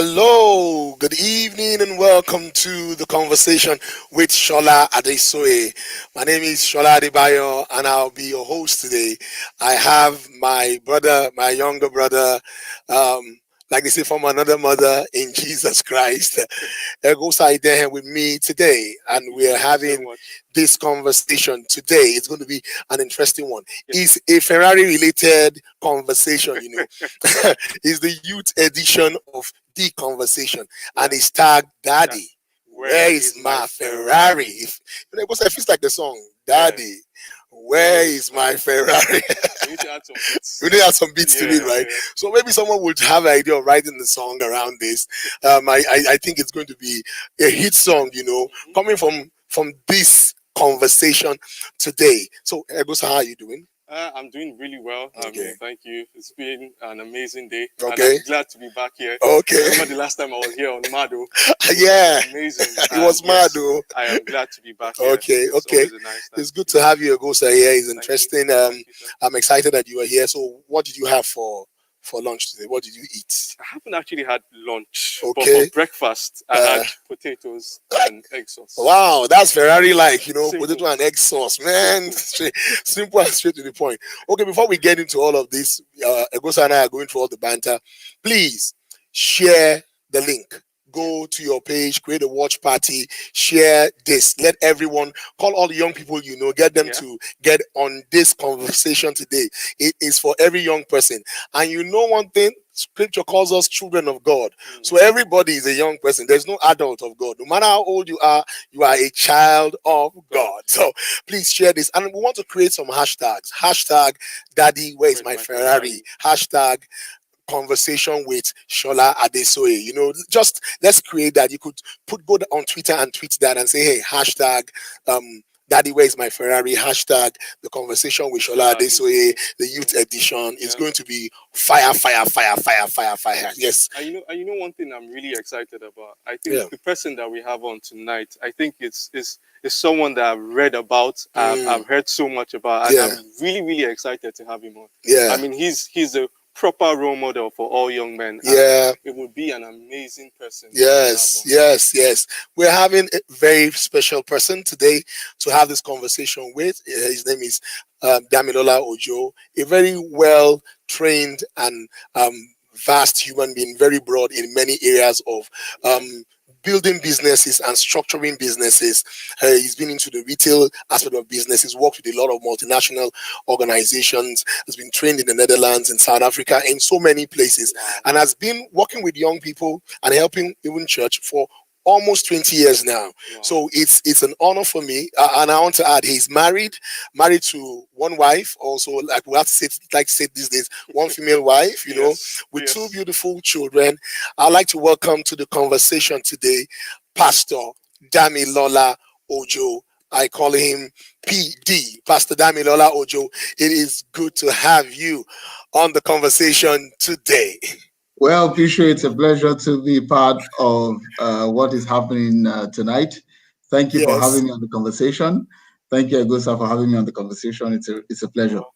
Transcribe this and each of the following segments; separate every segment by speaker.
Speaker 1: Hello, good evening, and welcome to the conversation with Shola Adesoye. My name is Shola Adebayo, and I'll be your host today. I have my brother, my younger brother, like they say, from another mother in Jesus Christ. Egosai there with me today, and we are
Speaker 2: Thank you so
Speaker 1: having
Speaker 2: much.
Speaker 1: this conversation today. It's going to be an interesting one.
Speaker 2: Yes.
Speaker 1: It's a Ferrari related conversation. It's the youth edition of the conversation, and
Speaker 2: Yeah.
Speaker 1: it's tagged
Speaker 2: That
Speaker 1: Daddy.
Speaker 2: where
Speaker 1: Where is
Speaker 2: is my
Speaker 1: my Ferrari?
Speaker 2: Ferrari?
Speaker 1: Because it feels like the song,
Speaker 2: Yes.
Speaker 1: Daddy. Where
Speaker 2: Where is
Speaker 1: is
Speaker 2: my
Speaker 1: my Ferrari?
Speaker 2: We need to add some bits.
Speaker 1: We need to add some beats to it,
Speaker 2: Yeah,
Speaker 1: right?
Speaker 2: yeah.
Speaker 1: So maybe someone would have an idea of writing the song around this. I think it's going to be a hit song,
Speaker 2: Mhm.
Speaker 1: coming from this conversation today. So, Egosa, how are you doing?
Speaker 2: I'm doing really well.
Speaker 1: Okay.
Speaker 2: Thank you. It's been an amazing day, and
Speaker 1: Okay.
Speaker 2: I'm glad to be back here. I
Speaker 1: Okay.
Speaker 2: remember the last time I was here on Mado. It was
Speaker 1: Yeah.
Speaker 2: amazing,
Speaker 1: It
Speaker 2: and
Speaker 1: was mad
Speaker 2: yes,
Speaker 1: though.
Speaker 2: I am glad to be back here.
Speaker 1: Okay,
Speaker 2: It's
Speaker 1: okay.
Speaker 2: always a nice time
Speaker 1: It's
Speaker 2: to
Speaker 1: good
Speaker 2: be
Speaker 1: to
Speaker 2: back.
Speaker 1: have you, Agosa, here. It's
Speaker 2: Thank you.
Speaker 1: interesting.
Speaker 2: Thank you, sir.
Speaker 1: I'm excited that you are here. So, what did you have for lunch today? What did you eat?
Speaker 2: I haven't actually had lunch, but for
Speaker 1: Okay.
Speaker 2: breakfast, I
Speaker 1: Uh,
Speaker 2: had potatoes and egg sauce.
Speaker 1: wow, that's Ferrari like,
Speaker 2: Simple.
Speaker 1: potato and egg sauce, man.
Speaker 2: Simple.
Speaker 1: Simple and straight to the point. Okay, before we get into all of this, Agosa and I are going through all the banter. Please share the link.
Speaker 2: Yeah.
Speaker 1: Go to your page, create a watch party, share this. Let everyone call all the young people get them
Speaker 2: Yeah.
Speaker 1: to get on this conversation today. It is for every young person. And you know one thing, scripture calls us children of God.
Speaker 2: Mm.
Speaker 1: So everybody is a young person. There's no adult of God. No matter how old you are a child of
Speaker 2: God.
Speaker 1: God. So please share this. And we want to create some hashtags. Hashtag Daddy, where is
Speaker 2: Where's
Speaker 1: my
Speaker 2: my
Speaker 1: Ferrari?
Speaker 2: Ferrari?
Speaker 1: Hashtag conversation with Shola Adesoye. Just let's create that. You could go on Twitter and tweet that and say, hey, hashtag Daddy, where is my Ferrari? Hashtag the conversation with Shola
Speaker 2: Shola
Speaker 1: Adesoye,
Speaker 2: Adesoye.
Speaker 1: the youth edition is
Speaker 2: Yeah.
Speaker 1: going to be fire, fire, fire, fire, fire, fire. Yes.
Speaker 2: And you know one thing I'm really excited about. I think
Speaker 1: Yeah.
Speaker 2: the person that we have on tonight, I think it's someone that I've read about,
Speaker 1: Mm,
Speaker 2: I've heard so much about, and
Speaker 1: yeah.
Speaker 2: I'm really really excited to have him on. I
Speaker 1: Yeah.
Speaker 2: mean, he's a proper role model for all young men, and
Speaker 1: Yeah.
Speaker 2: it would be an amazing person to have
Speaker 1: Yes,
Speaker 2: on.
Speaker 1: yes, yes. We're having a very special person today to have this conversation with. His name is Damilola Ojo, a very well trained and um, vast human being, very broad in many areas of
Speaker 2: Yeah.
Speaker 1: building businesses and structuring businesses. He's been into the retail aspect of business. He's worked with a lot of multinational organizations, has been trained in the Netherlands, in South Africa, in so many places,
Speaker 2: Wow.
Speaker 1: and has been working with young people and helping even church for almost 20 years now.
Speaker 2: Wow.
Speaker 1: So it's an honor for me. And I want to add, he's married to one wife, also, like we have to say, like to say these days, one female wife,
Speaker 2: Yes.
Speaker 1: with two
Speaker 2: Yes.
Speaker 1: beautiful children. I'd like to welcome to the conversation today Pastor Damilola Ojo. I call him PD, Pastor Damilola Ojo. It is good to have you on the conversation today.
Speaker 3: Well, Pisho, it's a pleasure to be part of what is happening tonight. Thank you for
Speaker 1: Yes.
Speaker 3: having me on the conversation. Thank you, Agusa, for having me on the conversation. It's a
Speaker 2: You're
Speaker 3: pleasure.
Speaker 2: welcome.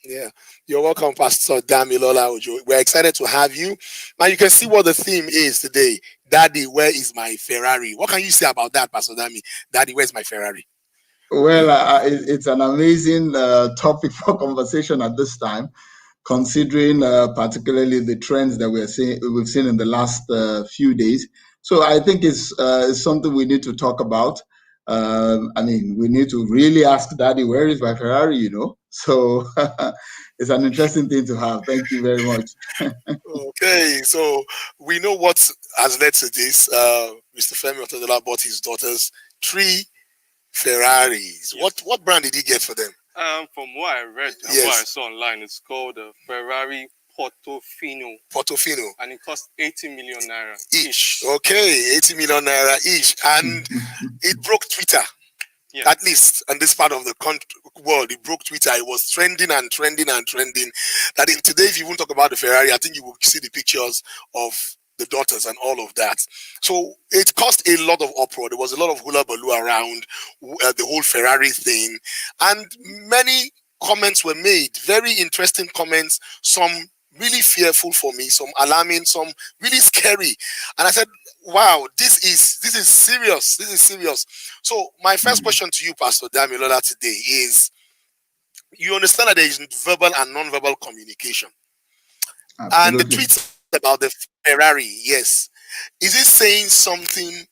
Speaker 1: Yeah, you're welcome, Pastor Damilola Ojo. We're excited to have you. Now you can see what the theme is today. Daddy, where is my Ferrari? What can you say about that, Pastor Dami? Daddy, where's my Ferrari?
Speaker 3: Well, it's an amazing topic for conversation at this time, considering particularly the trends that we've seen in the last few days. So I think it's something we need to talk about. I mean, we need to really ask Daddy, where is my Ferrari? So it's an interesting thing to have. Thank you very much.
Speaker 1: Okay, so we know what has led to this. Mr. Femi Otodola bought his daughters three Ferraris.
Speaker 2: Yes.
Speaker 1: What brand did he get for them?
Speaker 2: From what I read and what I
Speaker 1: Yes,
Speaker 2: saw online, it's called a Ferrari Portofino,
Speaker 1: Portofino
Speaker 2: and it cost 80 million naira
Speaker 1: each.
Speaker 2: each.
Speaker 1: Okay, 80 million naira each, and it broke Twitter.
Speaker 2: Yeah.
Speaker 1: At least in this part of the world, it broke Twitter. It was trending and trending and trending. That today, if you won't talk about the Ferrari, I think you will see the pictures of the daughters and all of that. So it caused a lot of uproar. There was a lot of hula baloo around the whole Ferrari thing, and many comments were made. Very interesting comments. Some really fearful for me, some alarming, some really scary. And I said, wow, this is serious. This is serious. So my first
Speaker 3: Mm.
Speaker 1: question to you, Pastor Damilola, today is, you understand that there is verbal and non-verbal communication. And the
Speaker 3: Absolutely.
Speaker 1: tweet about the Ferrari, yes. Is it saying something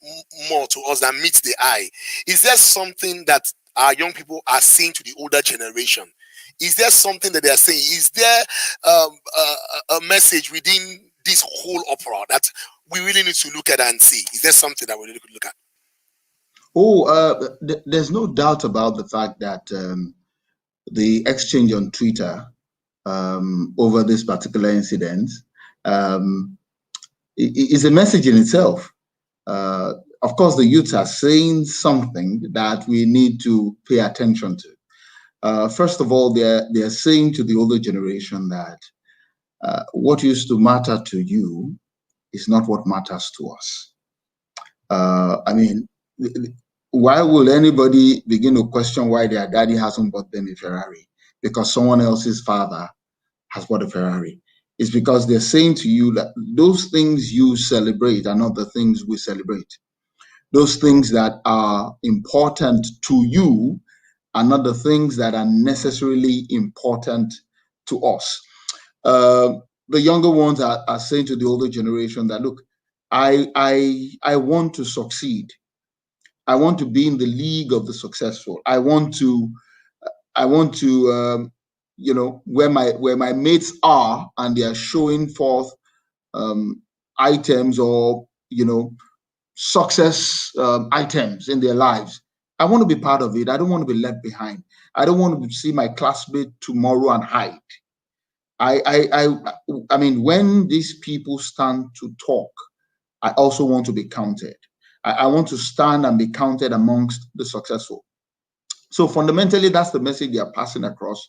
Speaker 1: more to us than meets the eye? Is there something that our young people are saying to the older generation? Is there something that they are saying? Is there a message within this whole opera that we really need to look at and see? Is there something that we really could look at?
Speaker 3: Oh, there's no doubt about the fact that the exchange on Twitter over this particular incident um, is a message in itself. Uh, of course, the youths are saying something that we need to pay attention to. First of all, they're saying to the older generation that what used to matter to you is not what matters to us. I mean, why will anybody begin to question why their daddy hasn't bought them a Ferrari? Because someone else's father has bought a Ferrari. It's because they're saying to you that those things you celebrate are not the things we celebrate. Those things that are important to you are not the things that are necessarily important to us. Uh, the younger ones are saying to the older generation that, look, I want to succeed. I want to be in the league of the successful. I want to where my mates are and they are showing forth um, items or success items in their lives. I want to be part of it. I don't want to be left behind. I don't want to see my classmate tomorrow and hide. I mean, when these people stand to talk, I also want to be counted. I want to stand and be counted amongst the successful. So fundamentally, that's the message they are passing across.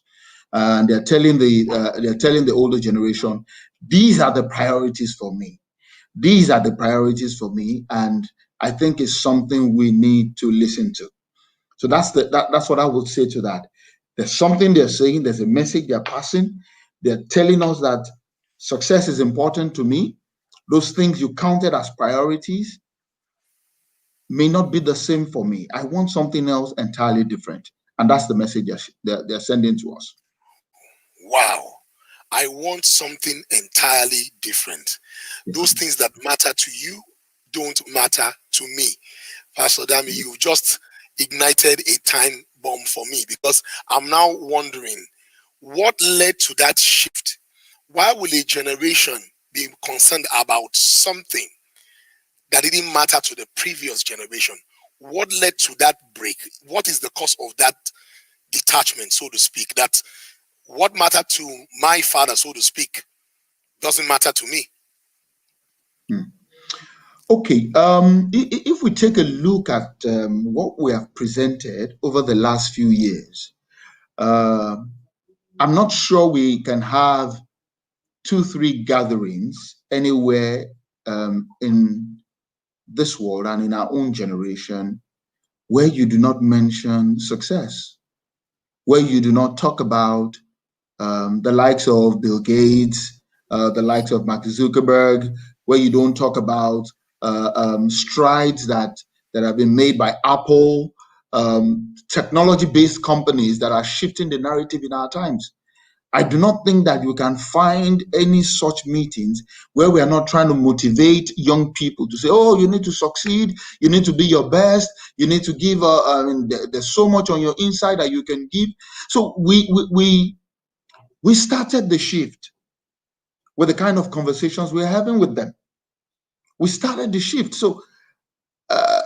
Speaker 3: And they're telling the older generation, these are the priorities for me. These are the priorities for me, and I think it's something we need to listen to. So that's what I would say to that. There's something they're saying. There's a message they're passing. They're telling us that success is important to me. Those things you counted as priorities may not be the same for me. I want something else entirely different. And that's the message they're sending to us.
Speaker 1: Wow. I want something entirely different. Those
Speaker 3: Different.
Speaker 1: things that matter to you don't matter to me. Pastor Dami, you've just ignited a time bomb for me, because I'm now wondering what led to that shift. Why will a generation be concerned about something that didn't matter to the previous generation? What led to that break? What is the cause of that detachment, so to speak? That what mattered to my father, so to speak, doesn't matter to me.
Speaker 3: Hmm. Okay, if we take a look at what we have presented over the last few years, uh, I'm not sure we can have 2, 3 gatherings anywhere in this world and in our own generation where you do not mention success, where you do not talk about the likes of Bill Gates, the likes of Mark Zuckerberg, where you don't talk about strides that have been made by Apple, technology-based companies that are shifting the narrative in our times. I do not think that you can find any such meetings where we are not trying to motivate young people to say, "Oh, you need to succeed. You need to be your best. You need to give. I mean, there's so much on your inside that you can give." So we started the shift with the kind of conversations we're having with them. We started the shift. So uh,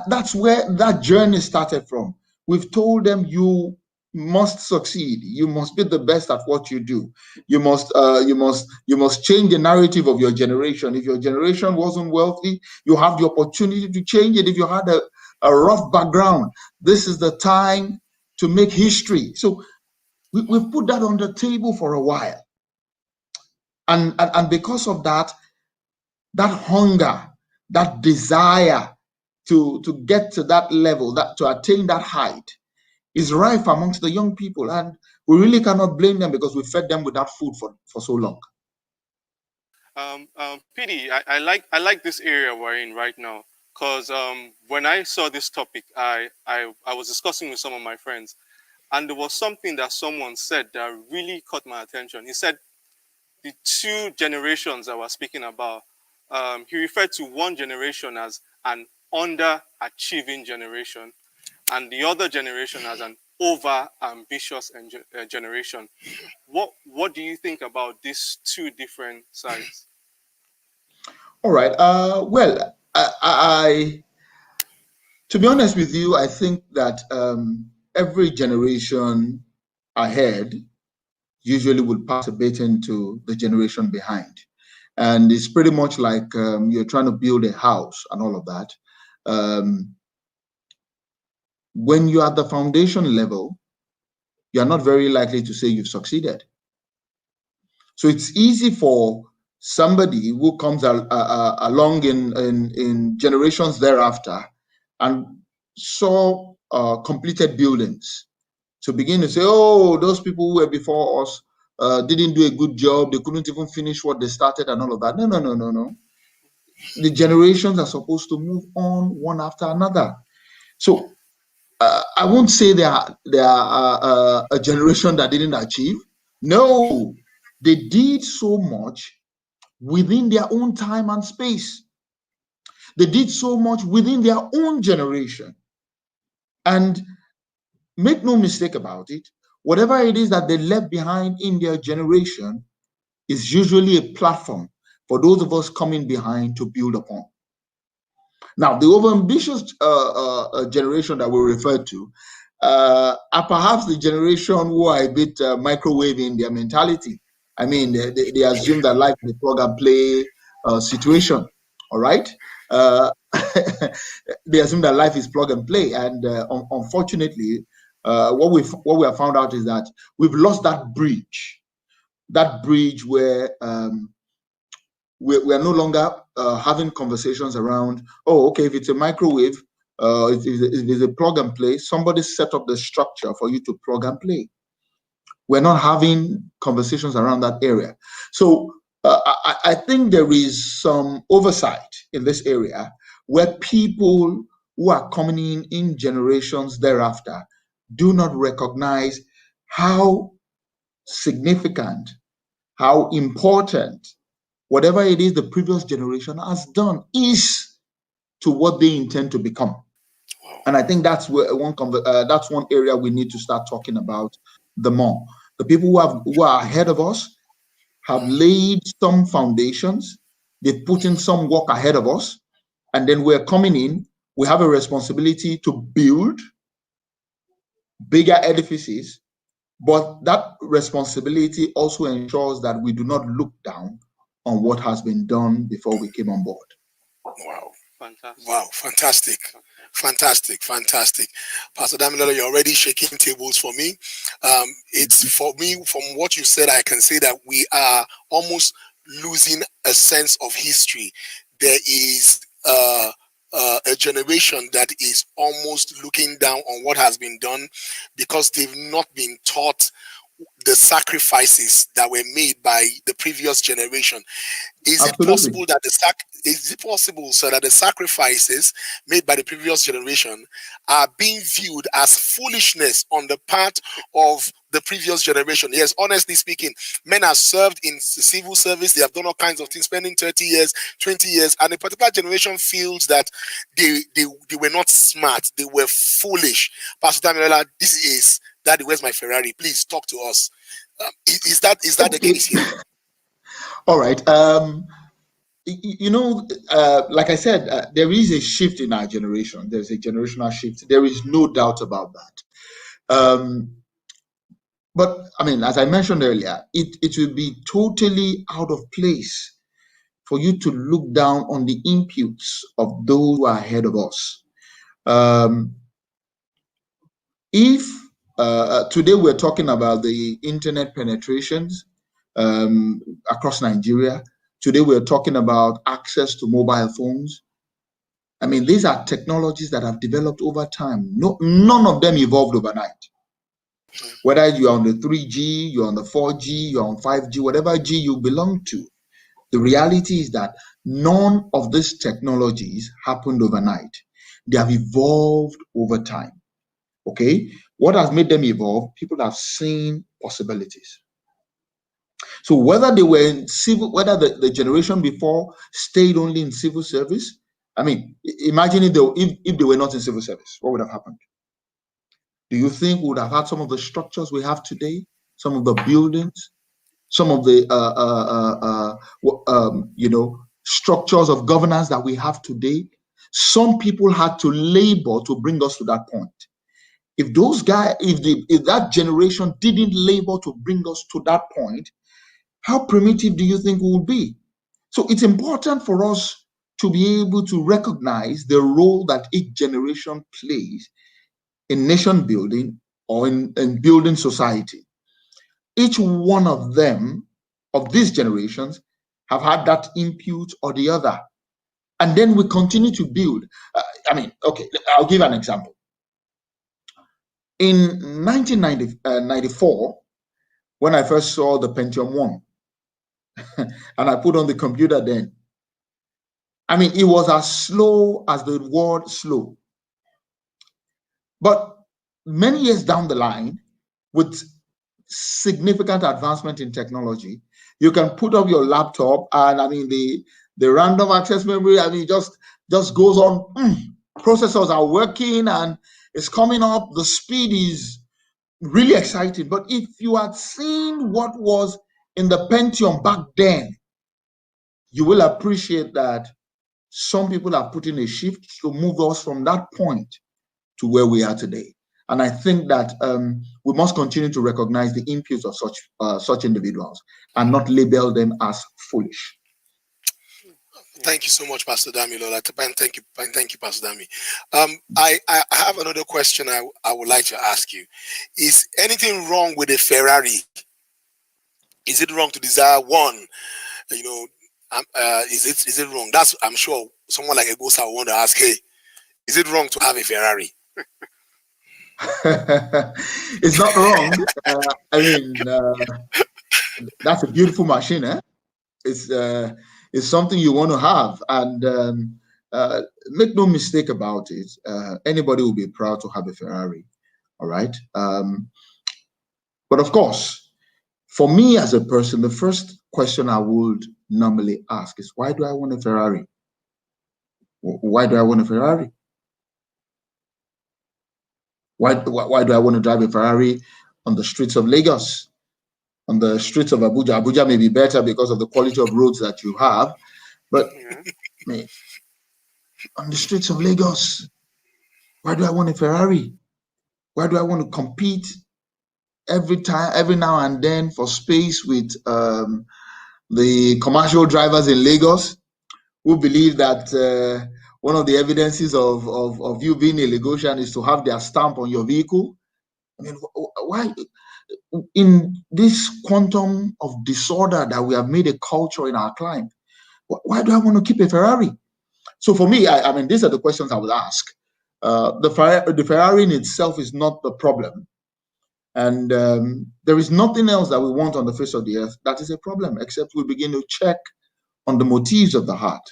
Speaker 3: that's where that journey started from. We've told them you must succeed. You must be the best at what you do. You must change the narrative of your generation. If your generation wasn't wealthy, you have the opportunity to change it. If you had a rough background, this is the time to make history. So we've put that on the table for a while. And because of that, that hunger, that desire to get to that level, that to attain that height is rife amongst the young people. And we really cannot blame them because we fed them with that food for so long.
Speaker 2: PD, I like this area we're in right now because when I saw this topic, I was discussing with some of my friends, and there was something that someone said that really caught my attention. He said the two generations that we're speaking about, he referred to one generation as an underachieving generation, and the other generation as an over ambitious generation. What do you think about these two different sides?
Speaker 3: All right. Well, to be honest with you, I think that every generation ahead usually will pass a baton to the generation behind. And it's pretty much like you're trying to build a house and all of that. Um, when you're at the foundation level, you're not very likely to say you've succeeded. So it's easy for somebody who comes along in generations thereafter and saw completed buildings to begin to say, oh, those people who were before us didn't do a good job. They couldn't even finish what they started and all of that. No, no, no, no, no. The generations are supposed to move on one after another. So I won't say they are a generation that didn't achieve. No, they did so much within their own time and space. They did so much within their own generation. And make no mistake about it, whatever it is that they left behind in their generation is usually a platform for those of us coming behind to build upon. Now, the overambitious generation that we refer to are perhaps the generation who are a bit microwaving their mentality. I mean, they assume that life is a plug and play situation. All right. They assume that life is plug and play, and unfortunately, what we have found out is that we've lost that bridge. That bridge where we are no longer having conversations around, oh, okay, if it's a microwave, if it's a plug and play, somebody set up the structure for you to plug and play. We're not having conversations around that area. So I think there is some oversight in this area where people who are coming in generations thereafter do not recognize how significant, how important whatever it is the previous generation has done is to what they intend to become. And I think that's where that's one area we need to start talking about the more. The people who are ahead of us have laid some foundations. They've put in some work ahead of us, and then we're coming in. We have a responsibility to build bigger edifices, but that responsibility also ensures that we do not look down on what has been done before we came on board.
Speaker 1: Wow.
Speaker 2: Fantastic.
Speaker 1: Wow, fantastic. Fantastic, fantastic. Pastor Damilola, you're already shaking tables for me. It's for me, from what you said, I can say that we are almost losing a sense of history. There is a generation that is almost looking down on what has been done because they've not been taught the sacrifices that were made by the previous generation. Is it
Speaker 3: Absolutely.
Speaker 1: possible that is it possible, sir, that the sacrifices made by the previous generation are being viewed as foolishness on the part of the previous generation? Yes, honestly speaking, men have served in civil service, they have done all kinds of things, spending 30 years, 20 years, and a particular generation feels that they were not smart, they were foolish. Pastor Damilola, this is Daddy, where's my Ferrari? Please talk to us. Is that the
Speaker 3: Okay.
Speaker 1: case here?
Speaker 3: All right. Like I said, there is a shift in our generation. There's a generational shift. There is no doubt about that. But I mean, as I mentioned earlier, it will be totally out of place for you to look down on the inputs of those who are ahead of us. If today we're talking about the internet penetrations across Nigeria, today we're talking about access to mobile phones. I mean, these are technologies that have developed over time. No, none of them evolved overnight. Whether you're on the 3G, you're on the 4G, you're on 5G, whatever G you belong to, The reality is that none of these technologies happened overnight. They have evolved over time. Okay? What has made them evolve? People have seen possibilities. So whether they were in civil, whether the generation before stayed only in civil service, I mean, imagine if they were not in civil service, what would have happened? Do you think we would have had some of the structures we have today, some of the buildings, some of the structures of governance that we have today? Some people had to labor to bring us to that point. If those guys, if that generation didn't labor to bring us to that point, how primitive do you think we would be? So it's important for us to be able to recognize the role that each generation plays in nation building or in building society. Each one of them, of these generations, have had that input or the other. And then we continue to build. Okay, I'll give an example. In 1994, when I first saw the Pentium 1, and I put on the computer then, it was as slow as the word slow. But many years down the line, with significant advancement in technology, you can put up your laptop and the random access memory, just goes on. Processors are working and it's coming up. The speed is really exciting. But if you had seen what was in the Pentium back then, you will appreciate that some people are putting a shift to move us from that point to where we are today. And I think that we must continue to recognize the inputs of such individuals and not label them as foolish.
Speaker 1: Thank you so much, Pastor Dami Lola. Thank you, Pastor Dami. I have another question I would like to ask you. Is anything wrong with a Ferrari? Is it wrong to desire one? You know, is it wrong? That's, I'm sure someone like Egosa will want to ask. Hey, is it wrong to have a Ferrari?
Speaker 3: It's not wrong. That's a beautiful machine, eh? It's something you want to have, and make no mistake about it. Anybody will be proud to have a Ferrari, all right. But of course, for me as a person, the first question I would normally ask is, why do I want a Ferrari? Why do I want a Ferrari? Why do I want to drive a Ferrari on the streets of Lagos? On the streets of Abuja? Abuja may be better because of the quality of roads that you have, but on the streets of Lagos, why do I want a Ferrari? Why do I want to compete every now and then for space with the commercial drivers in Lagos who believe that one of the evidences of you being a Lagosian is to have their stamp on your vehicle? Why? In this quantum of disorder that we have made a culture in our climate, why do I want to keep a Ferrari? So for me, these are the questions I would ask. The Ferrari in itself is not the problem. And there is nothing else that we want on the face of the earth that is a problem, except we begin to check on the motives of the heart.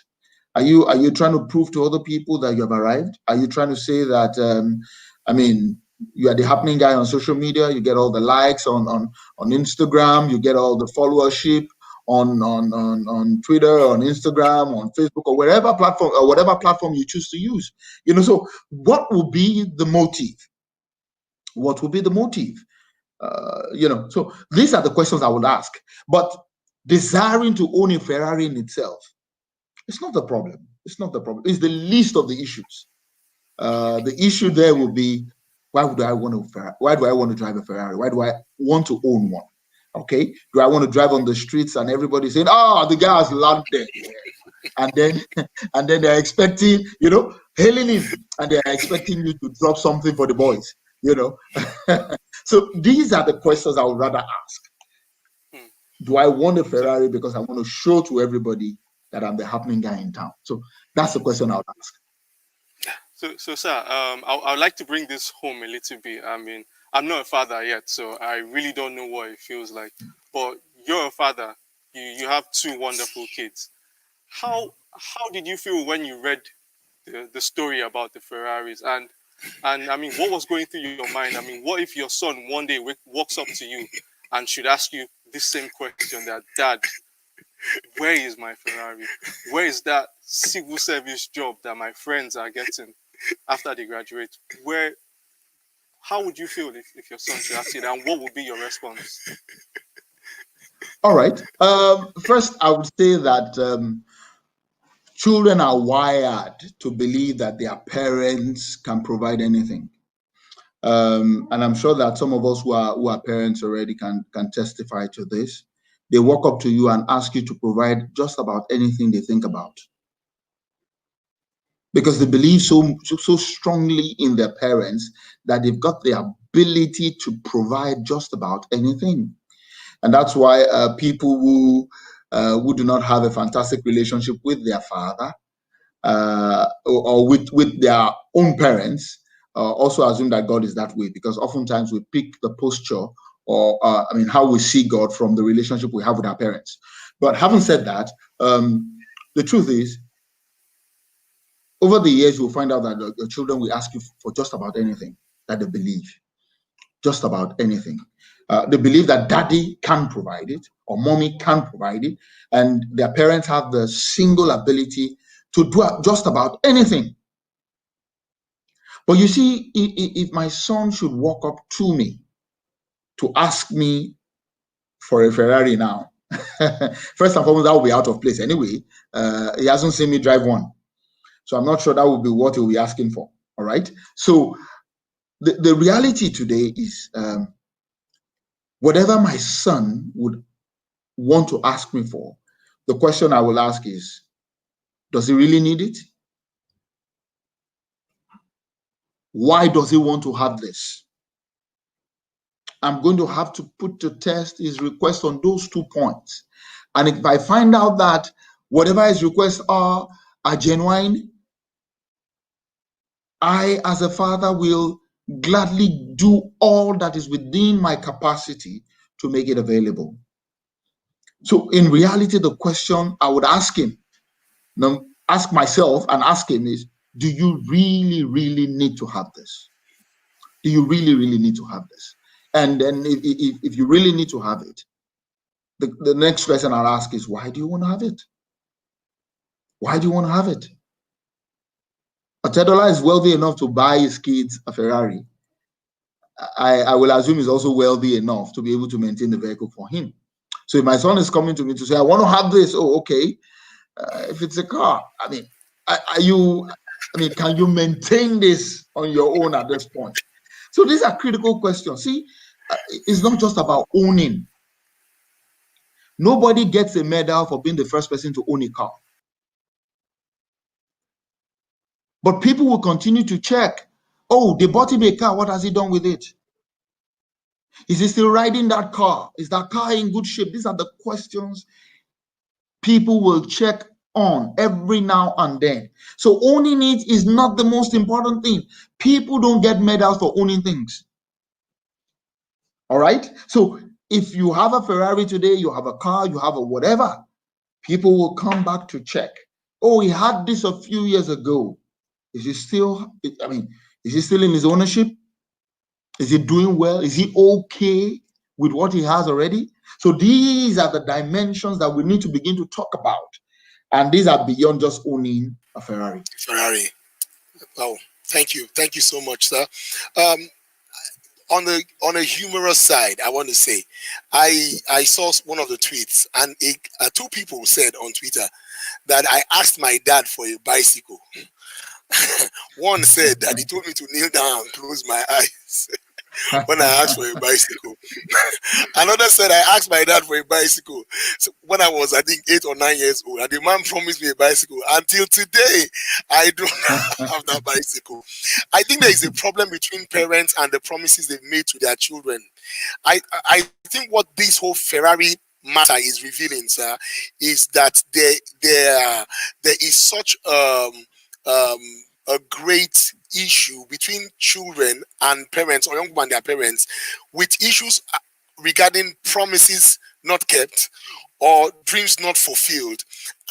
Speaker 3: Are you trying to prove to other people that you have arrived? Are you trying to say that, you are the happening guy on social media, you get all the likes on Instagram, you get all the followership on Twitter, on Instagram, on Facebook, or whatever platform you choose to use? So what will be the motive? What will be the motive? So these are the questions I would ask. But desiring to own a Ferrari in itself, it's not the problem. It's not the problem. It's the least of the issues. The issue there will be, why do I want to drive a Ferrari? Why do I want to own one? Okay. Do I want to drive on the streets and everybody saying, "Oh, the guy has landed," and then they're expecting, hailing him, and they're expecting you to drop something for the boys, So these are the questions I would rather ask. Do I want a Ferrari because I want to show to everybody that I'm the happening guy in town? So that's the question I would ask.
Speaker 2: So, sir, I would like to bring this home a little bit. I'm not a father yet, so I really don't know what it feels like. But you're a father. You have two wonderful kids. How did you feel when you read the story about the Ferraris? And I mean, what was going through your mind? I mean, what if your son one day walks up to you and should ask you this same question, that dad, where is my Ferrari? Where is that civil service job that my friends are getting after they graduate? How would you feel if your son should ask you that, and what would be your response?
Speaker 3: All right. First, I would say that children are wired to believe that their parents can provide anything. And I'm sure that some of us who are parents already can testify to this. They walk up to you and ask you to provide just about anything they think about, because they believe so strongly in their parents that they've got the ability to provide just about anything. And that's why people who do not have a fantastic relationship with their father or with their own parents also assume that God is that way, because oftentimes we pick the posture or how we see God from the relationship we have with our parents. But having said that, the truth is, over the years, you'll find out that the children will ask you for just about anything that they believe, just about anything. They believe that daddy can provide it or mommy can provide it, and their parents have the single ability to do just about anything. But you see, if my son should walk up to me to ask me for a Ferrari now, first and foremost, that will be out of place anyway. He hasn't seen me drive one. So I'm not sure that would be what he'll be asking for. All right. So the reality today is whatever my son would want to ask me for, the question I will ask is, does he really need it? Why does he want to have this? I'm going to have to put to test his request on those 2 points. And if I find out that whatever his requests are genuine, I, as a father, will gladly do all that is within my capacity to make it available. So in reality, the question I would ask him, ask myself and ask him is, do you really, really need to have this? Do you really, really need to have this? And then if you really need to have it, the next question I'll ask is, why do you want to have it? Why do you want to have it? Otedola is wealthy enough to buy his kids a Ferrari. I will assume he's also wealthy enough to be able to maintain the vehicle for him. So if my son is coming to me to say, I want to have this, oh, okay. If it's a car, can you maintain this on your own at this point? So these are critical questions. See, it's not just about owning. Nobody gets a medal for being the first person to own a car. But people will continue to check. Oh, they bought him a car. What has he done with it? Is he still riding that car? Is that car in good shape? These are the questions people will check on every now and then. So owning it is not the most important thing. People don't get medals for owning things. All right? So if you have a Ferrari today, you have a car, you have a whatever, people will come back to check. Oh, he had this a few years ago. Is he still in his ownership? Is he doing well? Is he okay with what he has already? So these are the dimensions that we need to begin to talk about. And these are beyond just owning a Ferrari.
Speaker 1: Ferrari. Oh, thank you. Thank you so much, sir. Um, on a humorous side, I want to say, I saw one of the tweets, and two people said on Twitter that I asked my dad for a bicycle. One said that he told me to kneel down and close my eyes when I asked for a bicycle. Another said I asked my dad for a bicycle when I was, I think, 8 or 9 years old, and the man promised me a bicycle. Until today, I don't have that bicycle. I think there is a problem between parents and the promises they've made to their children. I think what this whole Ferrari matter is revealing, sir, is that there is such a great issue between children and parents, or young people and their parents, with issues regarding promises not kept, or dreams not fulfilled.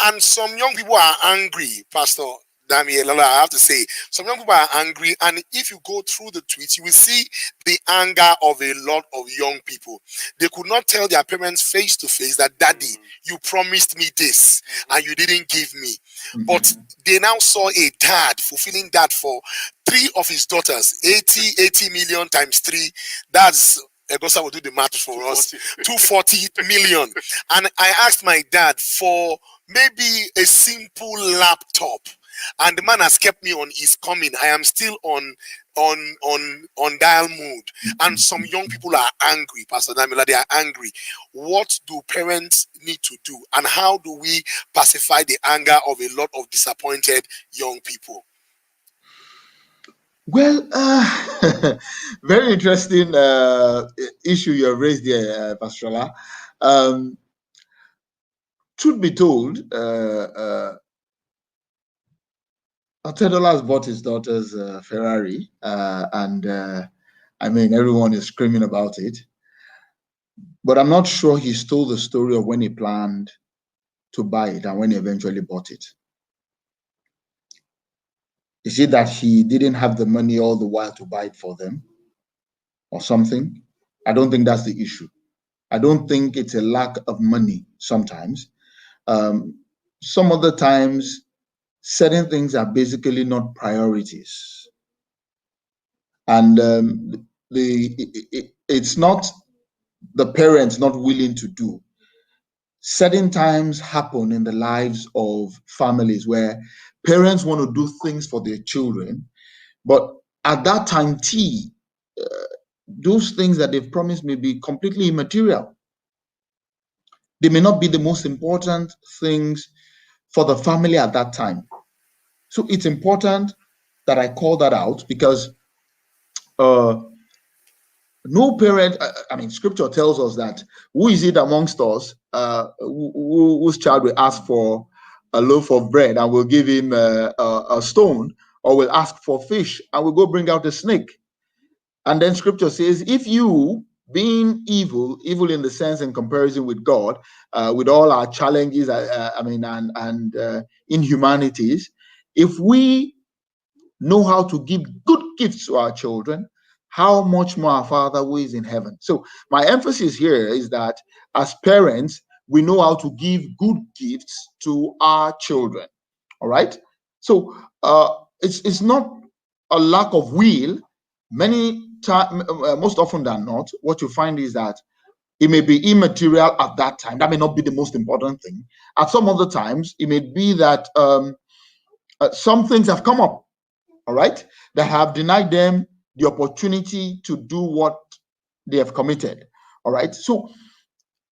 Speaker 1: And some young people are angry, Pastor Damiel. I have to say, some young people are angry, and if you go through the tweets, you will see the anger of a lot of young people. They could not tell their parents face to face that, Daddy, you promised me this and you didn't give me. But they now saw a dad fulfilling that for three of his daughters. 80 million times three, that's Egosa will do the math for us. 240 million. And I asked my dad for maybe a simple laptop, and the man has kept me on his coming. I am still on dial mode. And some young people are angry, Pastor Damila. They are angry. What do parents need to do, and how do we pacify the anger of a lot of disappointed young people?
Speaker 3: Well, very interesting issue you have raised there, Pastor Shola. Truth be told, Otedola has bought his daughter's Ferrari, and I mean, everyone is screaming about it. But I'm not sure he stole the story of when he planned to buy it and when he eventually bought it. Is it that he didn't have the money all the while to buy it for them or something? I don't think that's the issue. I don't think it's a lack of money sometimes. Some other times, certain things are basically not priorities. And it's not the parents not willing to do. Certain times happen in the lives of families where parents want to do things for their children, but at that time, those things that they've promised may be completely immaterial. They may not be the most important things for the family at that time. So it's important that I call that out, because no parent, I mean, scripture tells us that who is it amongst us whose child will ask for a loaf of bread and will give him a stone, or will ask for fish and will go bring out a snake? And then scripture says, if you, being evil in the sense in comparison with God, with all our challenges, and inhumanities, if we know how to give good gifts to our children, how much more our Father who is in heaven. So my emphasis here is that as parents, we know how to give good gifts to our children. All right. So it's not a lack of will. Most often than not, what you find is that it may be immaterial at that time. That may not be the most important thing. At some other times, it may be that some things have come up, all right, that have denied them the opportunity to do what they have committed. All right. So,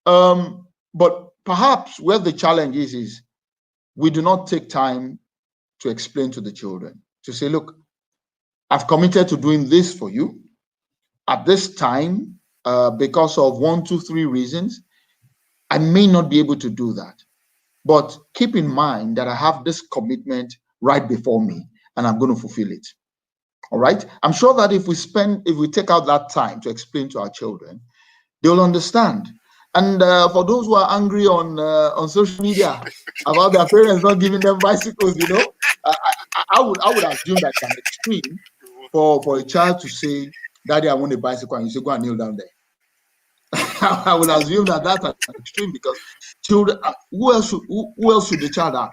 Speaker 3: but perhaps where the challenge is we do not take time to explain to the children, to say, look, I've committed to doing this for you at this time, because of 1, 2, 3 reasons. I may not be able to do that, but keep in mind that I have this commitment right before me and I'm going to fulfill it. All right. I'm sure that if we take out that time to explain to our children, they'll understand. And for those who are angry on social media about their parents not giving them bicycles, I would assume that it's an extreme for a child to say, Daddy, I want a bicycle, and you say, go and kneel down there. I would assume that that's an extreme, because children, who else should the child have?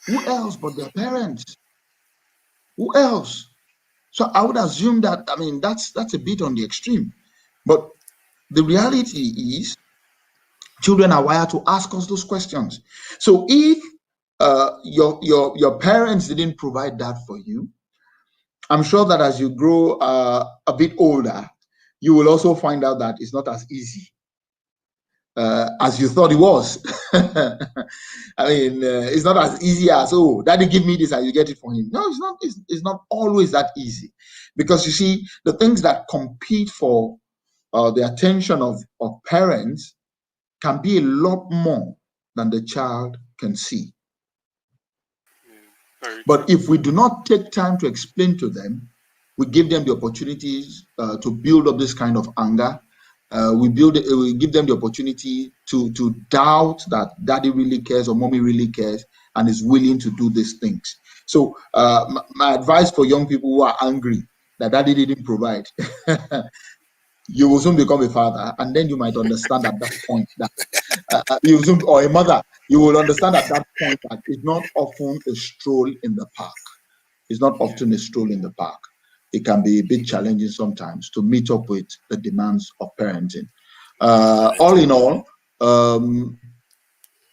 Speaker 3: Who else but their parents? Who else? So I would assume that, I mean, that's a bit on the extreme. But the reality is, children are wired to ask us those questions. So if your parents didn't provide that for you, I'm sure that as you grow a bit older, you will also find out that it's not as easy as you thought it was. I mean, it's not as easy as, oh, Daddy, give me this and you get it for him. No, it's not. It's not always that easy, because you see, the things that compete for the attention of parents can be a lot more than the child can see. But if we do not take time to explain to them, we give them the opportunities to build up this kind of anger, We give them the opportunity to doubt that daddy really cares or mommy really cares and is willing to do these things. So my advice for young people who are angry that daddy didn't provide, you will soon become a father, and then you might understand at that point that you will soon, or a mother, you will understand at that point that it's not often a stroll in the park. It's not
Speaker 2: Yeah.
Speaker 3: often a stroll in the park. It can be a bit challenging sometimes to meet up with the demands of parenting. All in all,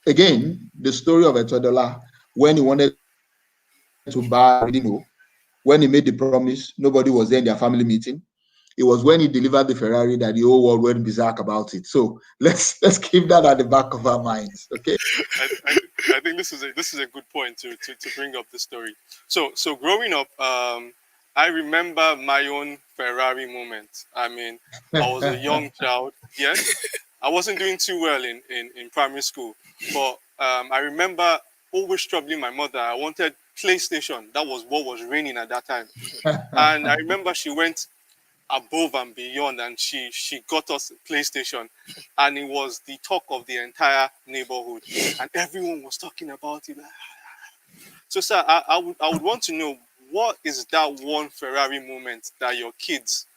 Speaker 3: again, the story of Etodola, when he wanted to buy, he didn't know. When he made the promise, nobody was there in their family meeting. It was when he delivered the Ferrari that the whole world went berserk about it. So let's keep that at the back of our minds. Okay.
Speaker 2: I think this is a good point to bring up the story. So growing up, I remember my own Ferrari moment. I mean, I was a young child. Yes, I wasn't doing too well in primary school, but I remember always troubling my mother. I wanted PlayStation. That was what was raining at that time, and I remember she went above and beyond, and she got us a PlayStation, and it was the talk of the entire neighborhood, and everyone was talking about it. So sir, I would want to know, what is that one Ferrari moment that your kids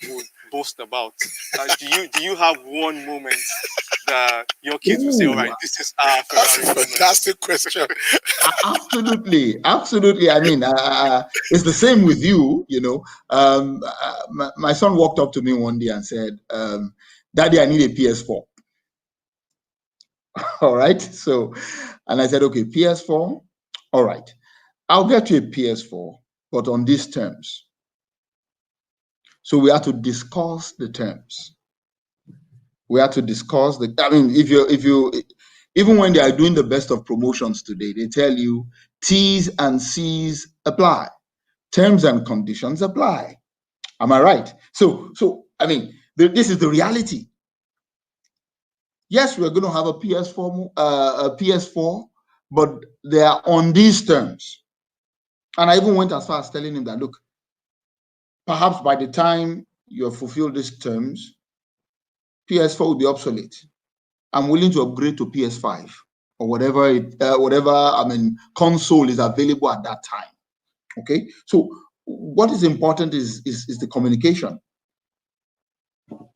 Speaker 2: would boast about? Do you have one moment that your kids will say, all
Speaker 3: Ooh,
Speaker 2: right, this is our
Speaker 1: That's
Speaker 2: Ferrari
Speaker 1: a
Speaker 2: moment?
Speaker 1: fantastic question.
Speaker 3: absolutely, absolutely. I mean, it's the same with you. You know, my son walked up to me one day and said, "Daddy, I need a PS4." All right. So, and I said, "Okay, PS4. All right, I'll get you a PS4, but on these terms." So we had to discuss the terms. We had to discuss the. I mean, if you even when they are doing the best of promotions today, they tell you T's and C's apply, terms and conditions apply. Am I right? So I mean, this is the reality. Yes, we're going to have a PS4, but they are on these terms. And I even went as far as telling him that, look, perhaps by the time you have fulfilled these terms, PS4 will be obsolete. I'm willing to upgrade to PS5 or whatever I mean console is available at that time. Okay, so what is important is the communication.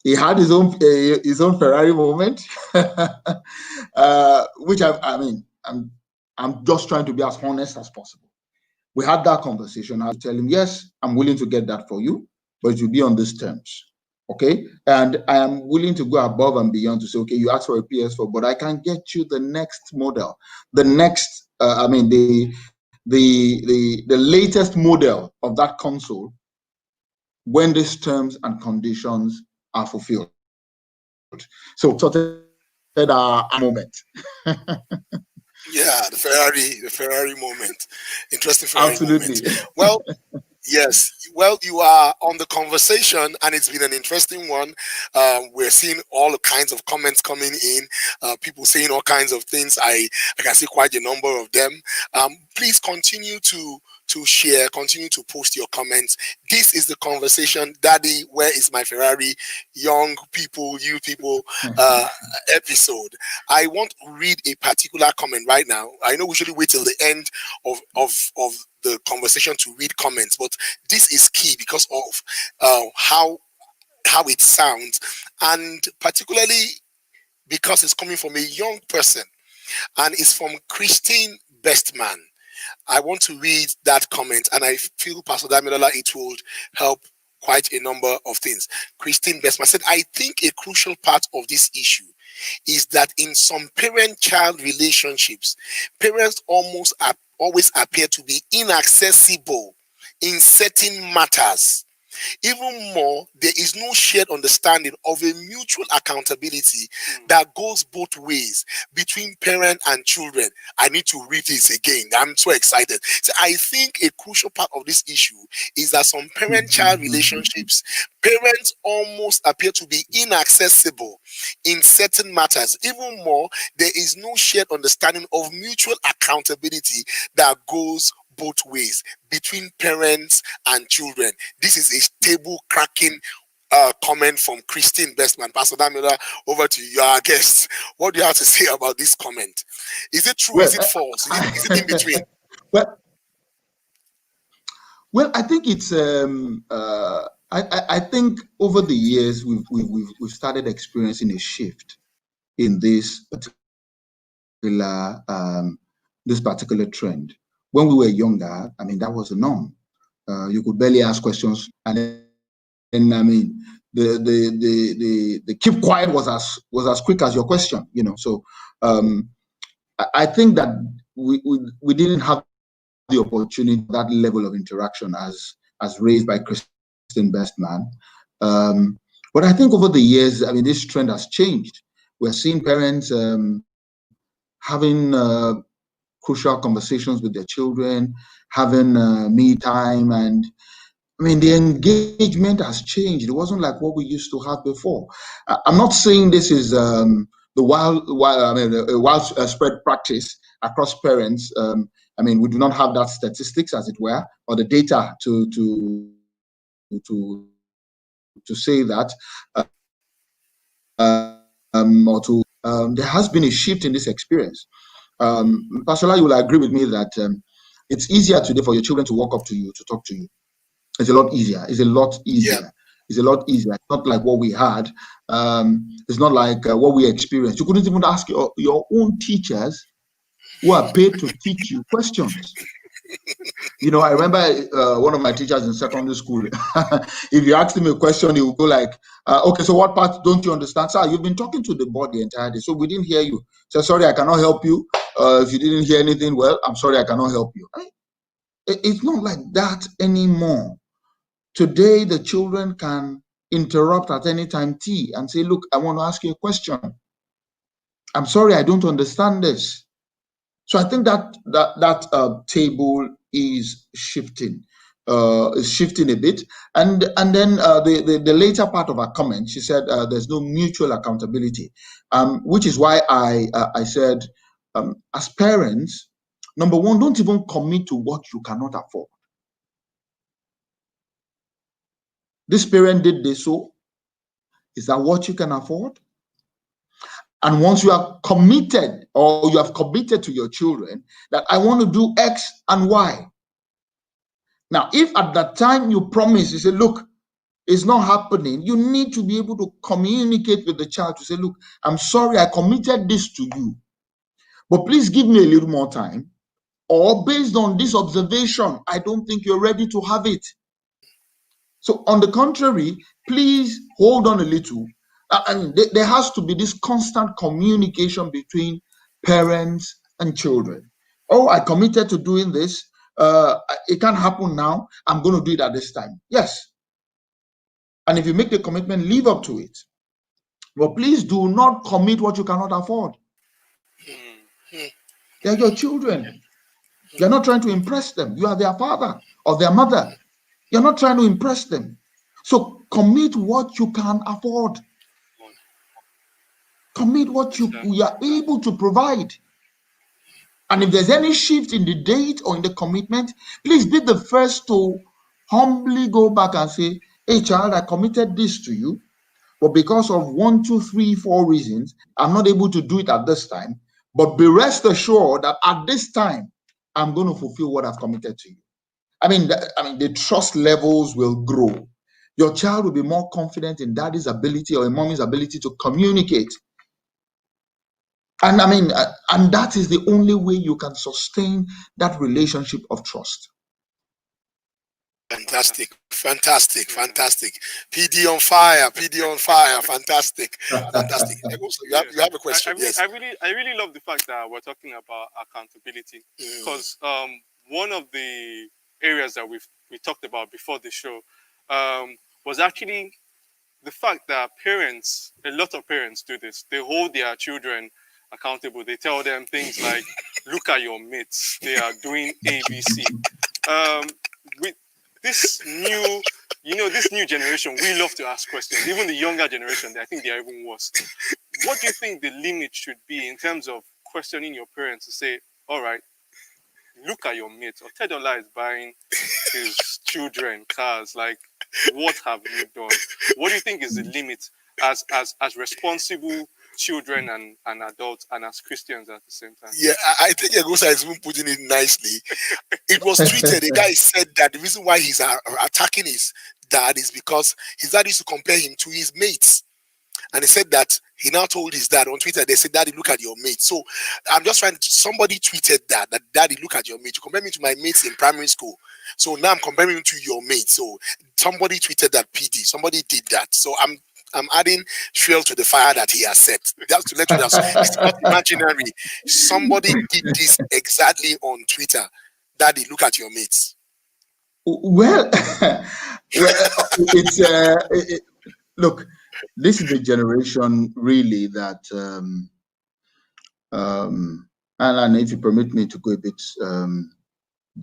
Speaker 3: He had his own Ferrari moment, which I mean I'm just trying to be as honest as possible. We had that conversation. I had to tell him, yes, I'm willing to get that for you, but it will be on these terms. Okay. And I am willing to go above and beyond to say, okay, you asked for a PS4, but I can get you the next model, the next, I mean, the latest model of that console when these terms and conditions are fulfilled. So sorted our moment.
Speaker 1: Yeah, the Ferrari moment. Interesting Ferrari
Speaker 3: Absolutely.
Speaker 1: moment. Well, yes. Well, you are on the conversation, and it's been an interesting one. We're seeing all kinds of comments coming in, people saying all kinds of things. I can see quite a number of them. Please continue to share, continue to post your comments. This is the conversation, Daddy, where is my Ferrari? Young people, you people, episode. I want to read a particular comment right now. I know we should wait till the end of the conversation to read comments, but this is key because of how it sounds, and particularly because it's coming from a young person, and it's from Christine Bestman. I want to read that comment, and I feel, Pastor Damilola, it would help quite a number of things. Christine Bestman said, I think a crucial part of this issue is that in some parent-child relationships, parents always appear to be inaccessible in certain matters. Even more, there is no shared understanding of a mutual accountability that goes both ways between parent and children. I need to read this again. I'm so excited. So I think a crucial part of this issue is that some parent-child relationships, parents almost appear to be inaccessible in certain matters. Even more, there is no shared understanding of mutual accountability that goes both ways between parents and children. This is a table cracking comment from Christine Bestman. Pastor Damila, over to you, our guest. What do you have to say about this comment? Is it true?
Speaker 3: Well,
Speaker 1: Is it false? Is it in between?
Speaker 3: well, well, I think it's. I think over the years we've started experiencing a shift in this particular trend. When we were younger, I mean, that was the norm. You could barely ask questions, and I mean, the keep quiet was as quick as your question. So I think that we didn't have the opportunity, that level of interaction as raised by Christine Bestman. But I think over the years, I mean, this trend has changed. We're seeing parents having crucial conversations with their children, having me time, and I mean, the engagement has changed. It wasn't like what we used to have before. I'm not saying this is a wild spread practice across parents. I mean, we do not have that statistics, as it were, or the data to say that, there has been a shift in this experience. Pastor, you will agree with me that it's easier today for your children to walk up to you to talk to you. It's a lot easier. It's a lot
Speaker 1: Yeah.
Speaker 3: easier. It's a lot easier. It's not like what we had. It's not like what we experienced. You couldn't even ask your own teachers who are paid to teach you questions. I remember one of my teachers in secondary school. If you asked him a question, he would go like, "Okay, so what part don't you understand, sir? You've been talking to the board the entire day, so we didn't hear you. So sorry, I cannot help you. If you didn't hear anything, well, I'm sorry, I cannot help you." It's not like that anymore. Today, the children can interrupt at any time T and say, "Look, I want to ask you a question. I'm sorry, I don't understand this." So I think that table is shifting a bit. And then the later part of her comment, she said there's no mutual accountability, which is why I said, as parents, number one, don't even commit to what you cannot afford. This parent did this, so is that what you can afford? And once you are committed, or you have committed to your children that I want to do X and Y. Now, if at that time you promise, you say, "Look, it's not happening," you need to be able to communicate with the child to say, "Look, I'm sorry, I committed this to you, but please give me a little more time. Or based on this observation, I don't think you're ready to have it. So on the contrary, please hold on a little." And there has to be this constant communication between parents and children. "Oh, I committed to doing this. It can't happen now. I'm going to do it at this time." Yes. And if you make the commitment, live up to it. But please do not commit what you cannot afford. They're your children. You're not trying to impress them. You are their father or their mother. You're not trying to impress them. So commit what you can afford. Commit what you are able to provide. And if there's any shift in the date or in the commitment, please be the first to humbly go back and say, "Hey, child, I committed this to you, but because of 1, 2, 3, 4 reasons, I'm not able to do it at this time. But be rest assured that at this time, I'm going to fulfill what I've committed to you." I mean, the trust levels will grow. Your child will be more confident in daddy's ability or in mommy's ability to communicate. And I mean, and that is the only way you can sustain that relationship of trust.
Speaker 1: Fantastic, fantastic, fantastic. PD on fire, PD on fire. Fantastic, fantastic. Also, you have a question? Yes.
Speaker 2: I really love the fact that we're talking about accountability, because one of the areas that we talked about before the show was actually the fact that a lot of parents do this. They hold their children accountable. They tell them things like, "Look at your mates. They are doing ABC." With this new generation, we love to ask questions. Even the younger generation, I think they are even worse. What do you think the limit should be in terms of questioning your parents to say, "All right, look at your mates," or Tedola is buying his children cars? Like, What have you done? What do you think is the limit as responsible children and adults and as Christians at the same time?
Speaker 1: Yeah, I think Egosa is even putting it nicely. It was tweeted. The guy said that the reason why he's attacking his dad is because his dad used to compare him to his mates. And he said that he now told his dad on Twitter, they said, Daddy, look at your mate. So I'm just trying to, somebody tweeted that Daddy, look at your mate. You compare me to my mates in primary school. So now I'm comparing him to your mate. So somebody tweeted that PD. Somebody did that. So I'm adding fuel to the fire that he has set. That's to let you know it's not imaginary. Somebody did this exactly on Twitter. Daddy, look at your mates.
Speaker 3: Well, it's look. This is a generation really that, and if you permit me to go a bit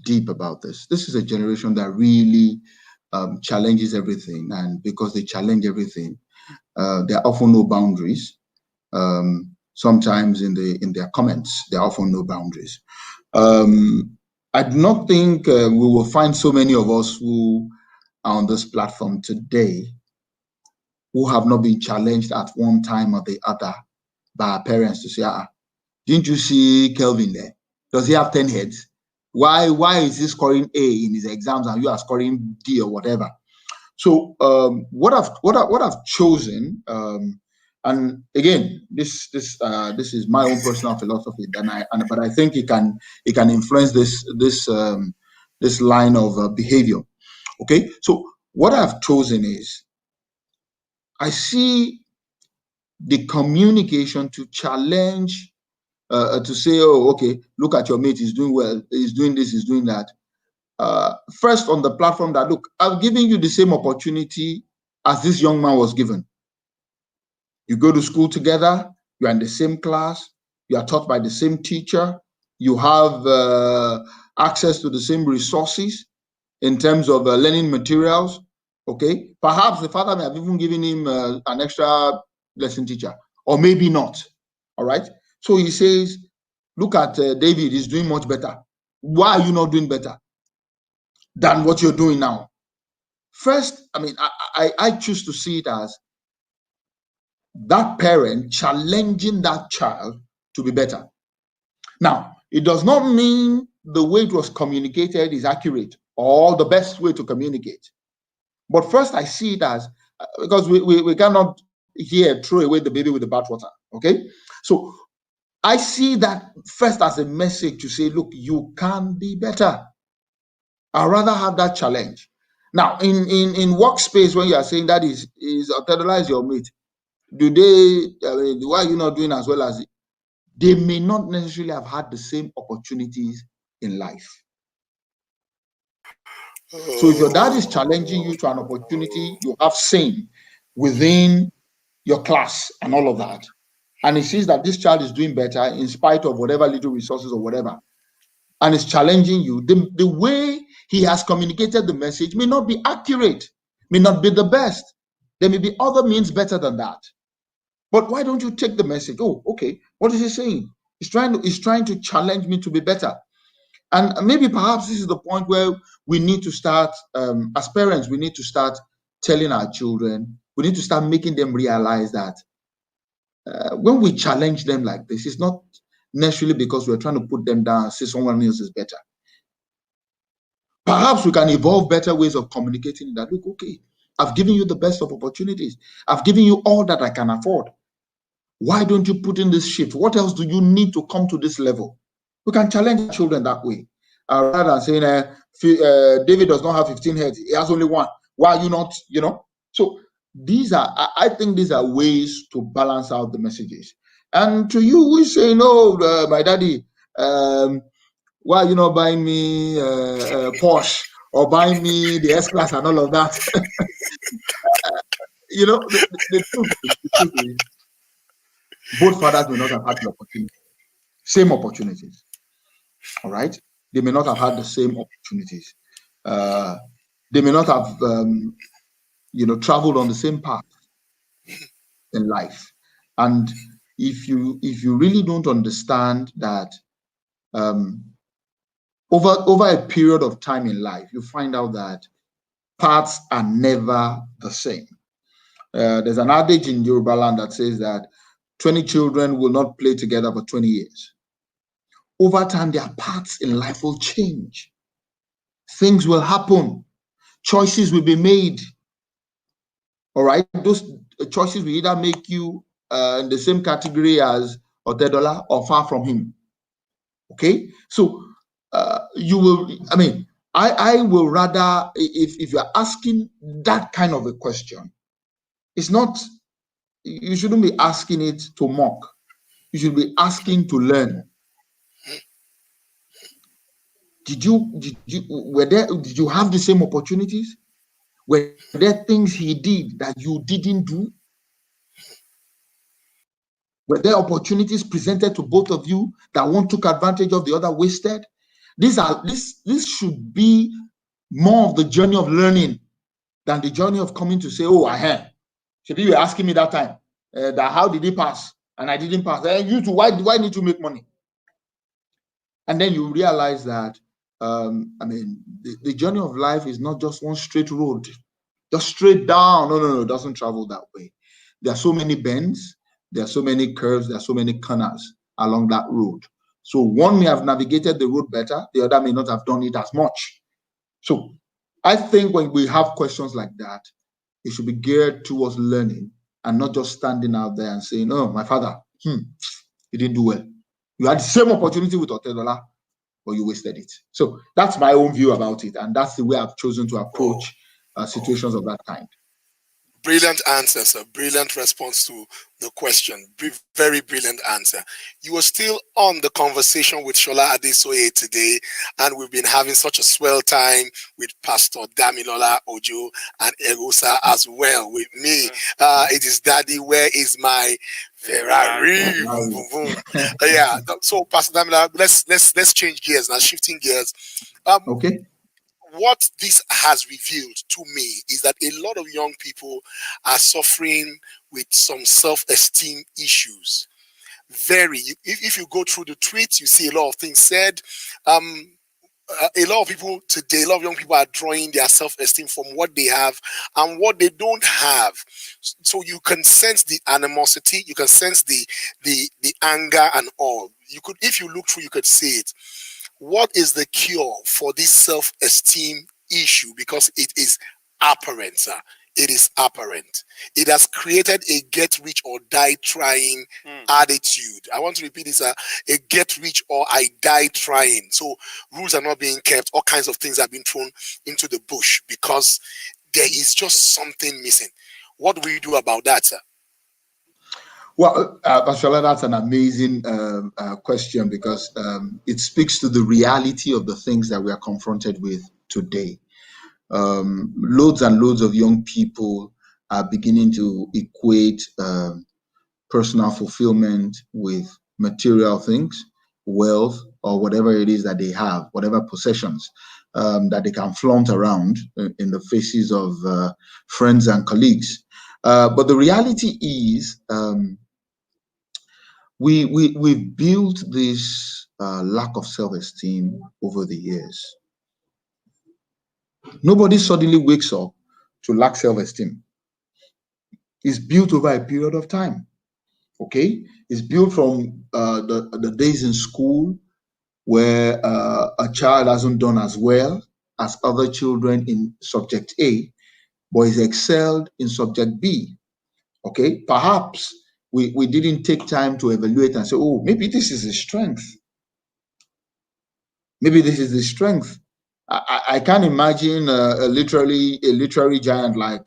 Speaker 3: deep about this is a generation that really challenges everything, and because they challenge everything, there are often no boundaries. Sometimes in their comments, there are often no boundaries. I do not think we will find so many of us who are on this platform today who have not been challenged at one time or the other by our parents to say, didn't you see Kelvin there? Does he have 10 heads? Why is he scoring A in his exams and you are scoring D or whatever? So what I've chosen, and again, this is my own personal philosophy, but I think it can influence this line of behavior. Okay, so what I've chosen is I see the communication to challenge, to say, oh, okay, look at your mate, he's doing well, he's doing this, he's doing that. First on the platform that, look, I'm giving you the same opportunity as this young man was given. You go to school together, you're in the same class, you are taught by the same teacher, you have access to the same resources in terms of learning materials. Okay, perhaps the father may have even given him an extra lesson teacher, or maybe not. All right, so he says, look at David, he's doing much better. Why are you not doing better than what you're doing now? First, I mean, I choose to see it as that parent challenging that child to be better. Now, it does not mean the way it was communicated is accurate or the best way to communicate. But first, I see it as, because we cannot here throw away the baby with the bathwater. Okay, so I see that first as a message to say, look, you can be better. I'd rather have that challenge. Now, in workspace, when you are saying that is internalize your mate, do they? Why are you not doing as well as it? They may not necessarily have had the same opportunities in life. So if your dad is challenging you to an opportunity, you have same within your class and all of that, and he sees that this child is doing better in spite of whatever little resources or whatever, and is challenging you, the way he has communicated the message may not be accurate, may not be the best. There may be other means better than that. But why don't you take the message? Oh, okay, what is he saying? He's trying to challenge me to be better. And maybe perhaps this is the point where we need to start, as parents, we need to start telling our children, we need to start making them realize that when we challenge them like this, it's not necessarily because we're trying to put them down and say someone else is better. Perhaps we can evolve better ways of communicating that, look, okay, I've given you the best of opportunities. I've given you all that I can afford. Why don't you put in this shift? What else do you need to come to this level? We can challenge children that way. Rather than saying, David does not have 15 heads, he has only one. Why are you not, So I think these are ways to balance out the messages. And to you, we say, no, my daddy, why are you not buying me Porsche or buying me the S-Class and all of that? The truth is, both fathers may not have had the opportunity, same opportunities. All right, they may not have had the same opportunities. They may not have, traveled on the same path in life. And if you really don't understand that, over a period of time in life, you find out that paths are never the same. There's an adage in Yoruba land that says that 20 children will not play together for 20 years. Over time, their paths in life will change. Things will happen. Choices will be made. All right. Those choices will either make you in the same category as Otedola or far from him. Okay. So you will, I mean, I will rather, if you're asking that kind of a question, it's not, you shouldn't be asking it to mock. You should be asking to learn. Did you have the same opportunities? Were there things he did that you didn't do? Were there opportunities presented to both of you that one took advantage of, the other wasted? This should be more of the journey of learning than the journey of coming to say, oh, I had. Should you were asking me that time that how did he pass and I didn't pass? You too, why do I need to make money? And then you realize that the journey of life is not just one straight road, just straight down. No, it doesn't travel that way. There are so many bends, there are so many curves, there are so many corners along that road. So one may have navigated the road better, the other may not have done it as much. So I think when we have questions like that, it should be geared towards learning and not just standing out there and saying, oh, my father, he didn't do well. You had the same opportunity with Otedola, but you wasted it. So that's my own view about it. And that's the way I've chosen to approach situations of that kind.
Speaker 1: Brilliant answer, sir. Brilliant response to the question. Very brilliant answer. You are still on the conversation with Shola Adesoye today, and we've been having such a swell time with Pastor Damilola Ojo and Egosa as well with me. It is Daddy, where is my Ferrari? Boom, boom, boom. Yeah. So, Pastor Damilola, let's change gears now. Shifting gears.
Speaker 3: Okay.
Speaker 1: What this has revealed to me is that a lot of young people are suffering with some self-esteem issues. If you go through the tweets, you see a lot of things said. A lot of people today, a lot of young people are drawing their self-esteem from what they have and what they don't have. So you can sense the animosity, you can sense the anger and all. You could, if you look through, you could see it. What is the cure for this self-esteem issue? Because it is apparent, sir. It is apparent. It has created a get rich or die trying attitude. I want to repeat this, a get rich or I die trying. So rules are not being kept. All kinds of things have been thrown into the bush because there is just something missing. What do we do about that, sir?
Speaker 3: Well, Pastor, that's an amazing question because it speaks to the reality of the things that we are confronted with today. Loads and loads of young people are beginning to equate personal fulfillment with material things, wealth, or whatever it is that they have, whatever possessions that they can flaunt around in the faces of friends and colleagues. But the reality is, we've built this lack of self-esteem over the years. Nobody suddenly wakes up to lack self-esteem. It's built over a period of time. Okay, it's built from the days in school where a child hasn't done as well as other children in subject A, but is excelled in subject B. Okay, perhaps we didn't take time to evaluate and say, oh, maybe this is a strength. Maybe this is the strength. I can't imagine a literary giant like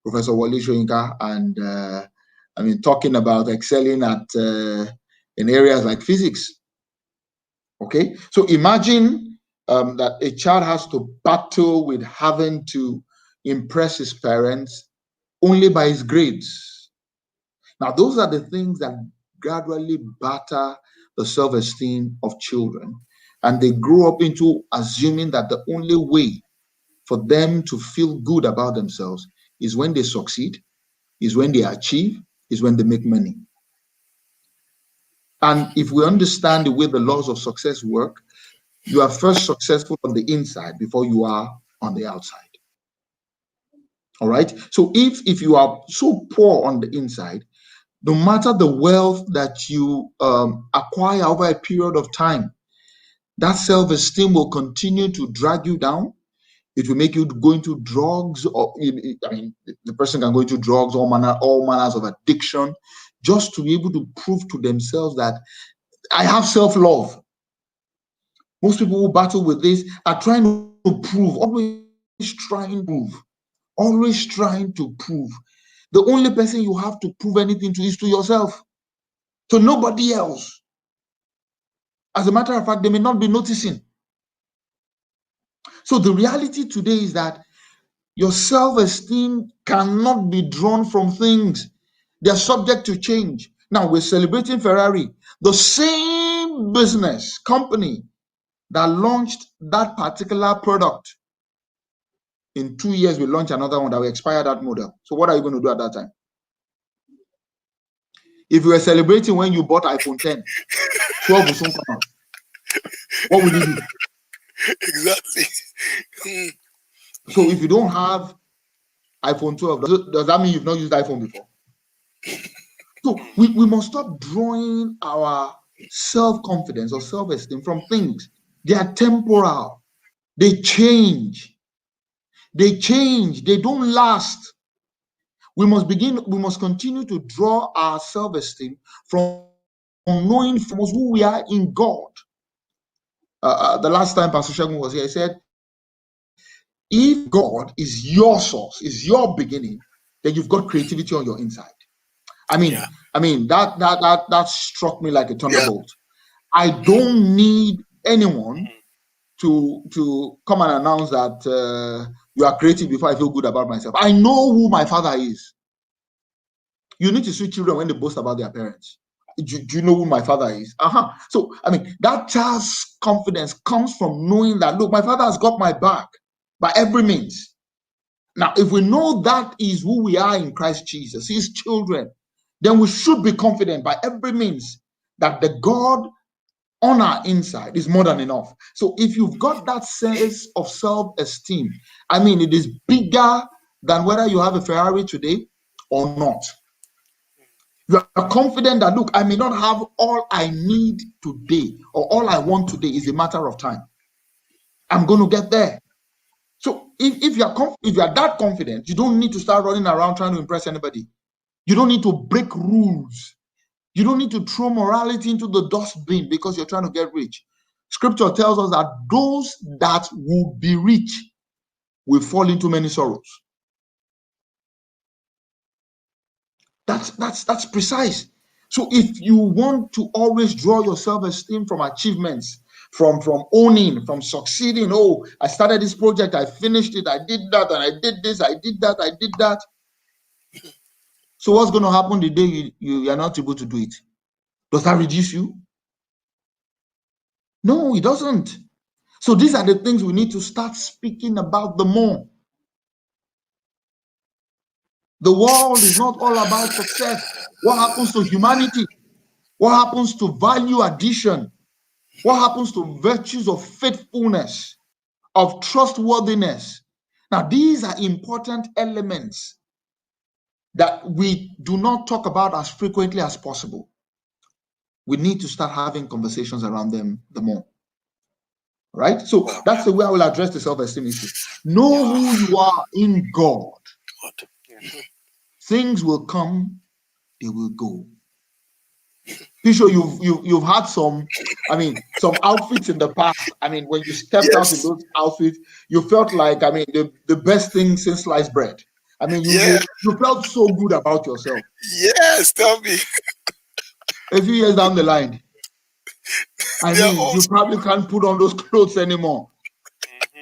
Speaker 3: Professor Wole Soyinka and talking about excelling at in areas like physics. Okay, so imagine that a child has to battle with having to impress his parents only by his grades. Now, those are the things that gradually batter the self-esteem of children. And they grow up into assuming that the only way for them to feel good about themselves is when they succeed, is when they achieve, is when they make money. And if we understand the way the laws of success work, you are first successful on the inside before you are on the outside. All right. So if you are so poor on the inside, no matter the wealth that you acquire over a period of time, that self-esteem will continue to drag you down. It will make you go into drugs, or I mean, the person can go into drugs, all manners of addiction, just to be able to prove to themselves that I have self-love. Most people who battle with this are trying to prove, always trying to prove. The only person you have to prove anything to is to yourself, to nobody else. As a matter of fact, they may not be noticing. So the reality today is that your self-esteem cannot be drawn from things. They're subject to change. Now we're celebrating Ferrari, the same business company that launched that particular product. In 2 years, we launch another one that will expire that model. So what are you going to do at that time? If you were celebrating when you bought iPhone 10, 12 will soon come out. What will you do?
Speaker 1: Exactly.
Speaker 3: So if you don't have iPhone 12, does that mean you've not used iPhone before? So we must stop drawing our self-confidence or self-esteem from things. They are temporal. They change. They change. They don't last. We must continue to draw our self-esteem from knowing from us who we are in God. The last time Pastor Shagun was here, he said, if God is your source, is your beginning, then you've got creativity on your inside. I mean,
Speaker 1: Yeah.
Speaker 3: that struck me like a
Speaker 1: Yeah.
Speaker 3: thunderbolt. I don't need anyone to come and announce that you are creative before I feel good about myself. I know who my father is. You need to see children when they boast about their parents. Do you know who my father is? So, I mean, that child's confidence comes from knowing that, look, my father has got my back by every means. Now, if we know that is who we are in Christ Jesus, his children, then we should be confident by every means that the God on our inside is more than enough. So if you've got that sense of self-esteem, I mean, it is bigger than whether you have a Ferrari today or not. You are confident that, look, I may not have all I need today or all I want today, is a matter of time. I'm going to get there. So if you're that confident, you don't need to start running around trying to impress anybody. You don't need to break rules. You don't need to throw morality into the dustbin because you're trying to get rich. Scripture tells us that those that will be rich will fall into many sorrows. That's precise. So if you want to always draw your self-esteem from achievements, from owning, from succeeding, oh, I started this project, I finished it, I did that, and I did this, I did that, I did that. So what's going to happen the day you are not able to do it? Does that reduce you? No, it doesn't. So these are the things we need to start speaking about the more. The world is not all about success. What happens to humanity? What happens to value addition? What happens to virtues of faithfulness, of trustworthiness? Now, these are important elements that we do not talk about as frequently as possible. We need to start having conversations around them the more. Right? So
Speaker 1: Wow.
Speaker 3: that's the way I will address the self-esteem issue. Know who you are in God.
Speaker 1: God.
Speaker 3: Things will come, they will go. Sure, you've had some, I mean, some outfits in the past. I mean, when you stepped out in
Speaker 1: Yes.
Speaker 3: those outfits, you felt like, I mean, the best thing since sliced bread. I mean, you
Speaker 1: Yeah.
Speaker 3: you you felt so good about yourself.
Speaker 1: Yes. Tell me.
Speaker 3: A few years down the line, I
Speaker 1: They're
Speaker 3: mean,
Speaker 1: all
Speaker 3: you probably can't put on those clothes anymore.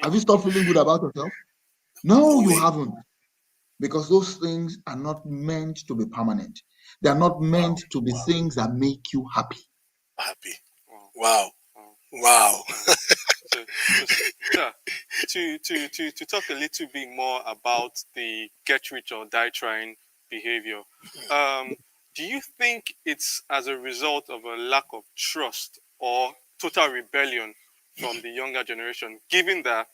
Speaker 3: Have you stopped feeling good about yourself? No,
Speaker 1: no
Speaker 3: you
Speaker 1: way.
Speaker 3: haven't. Because those things are not meant to be permanent. They are not
Speaker 1: Wow.
Speaker 3: meant to be things that make you happy.
Speaker 1: Happy.
Speaker 2: Wow.
Speaker 1: Wow.
Speaker 2: Wow.
Speaker 1: Wow.
Speaker 2: Wow. So, sir, to talk a little bit more about the get rich or die trying behavior, um, do you think it's as a result of a lack of trust or total rebellion from the younger generation, given that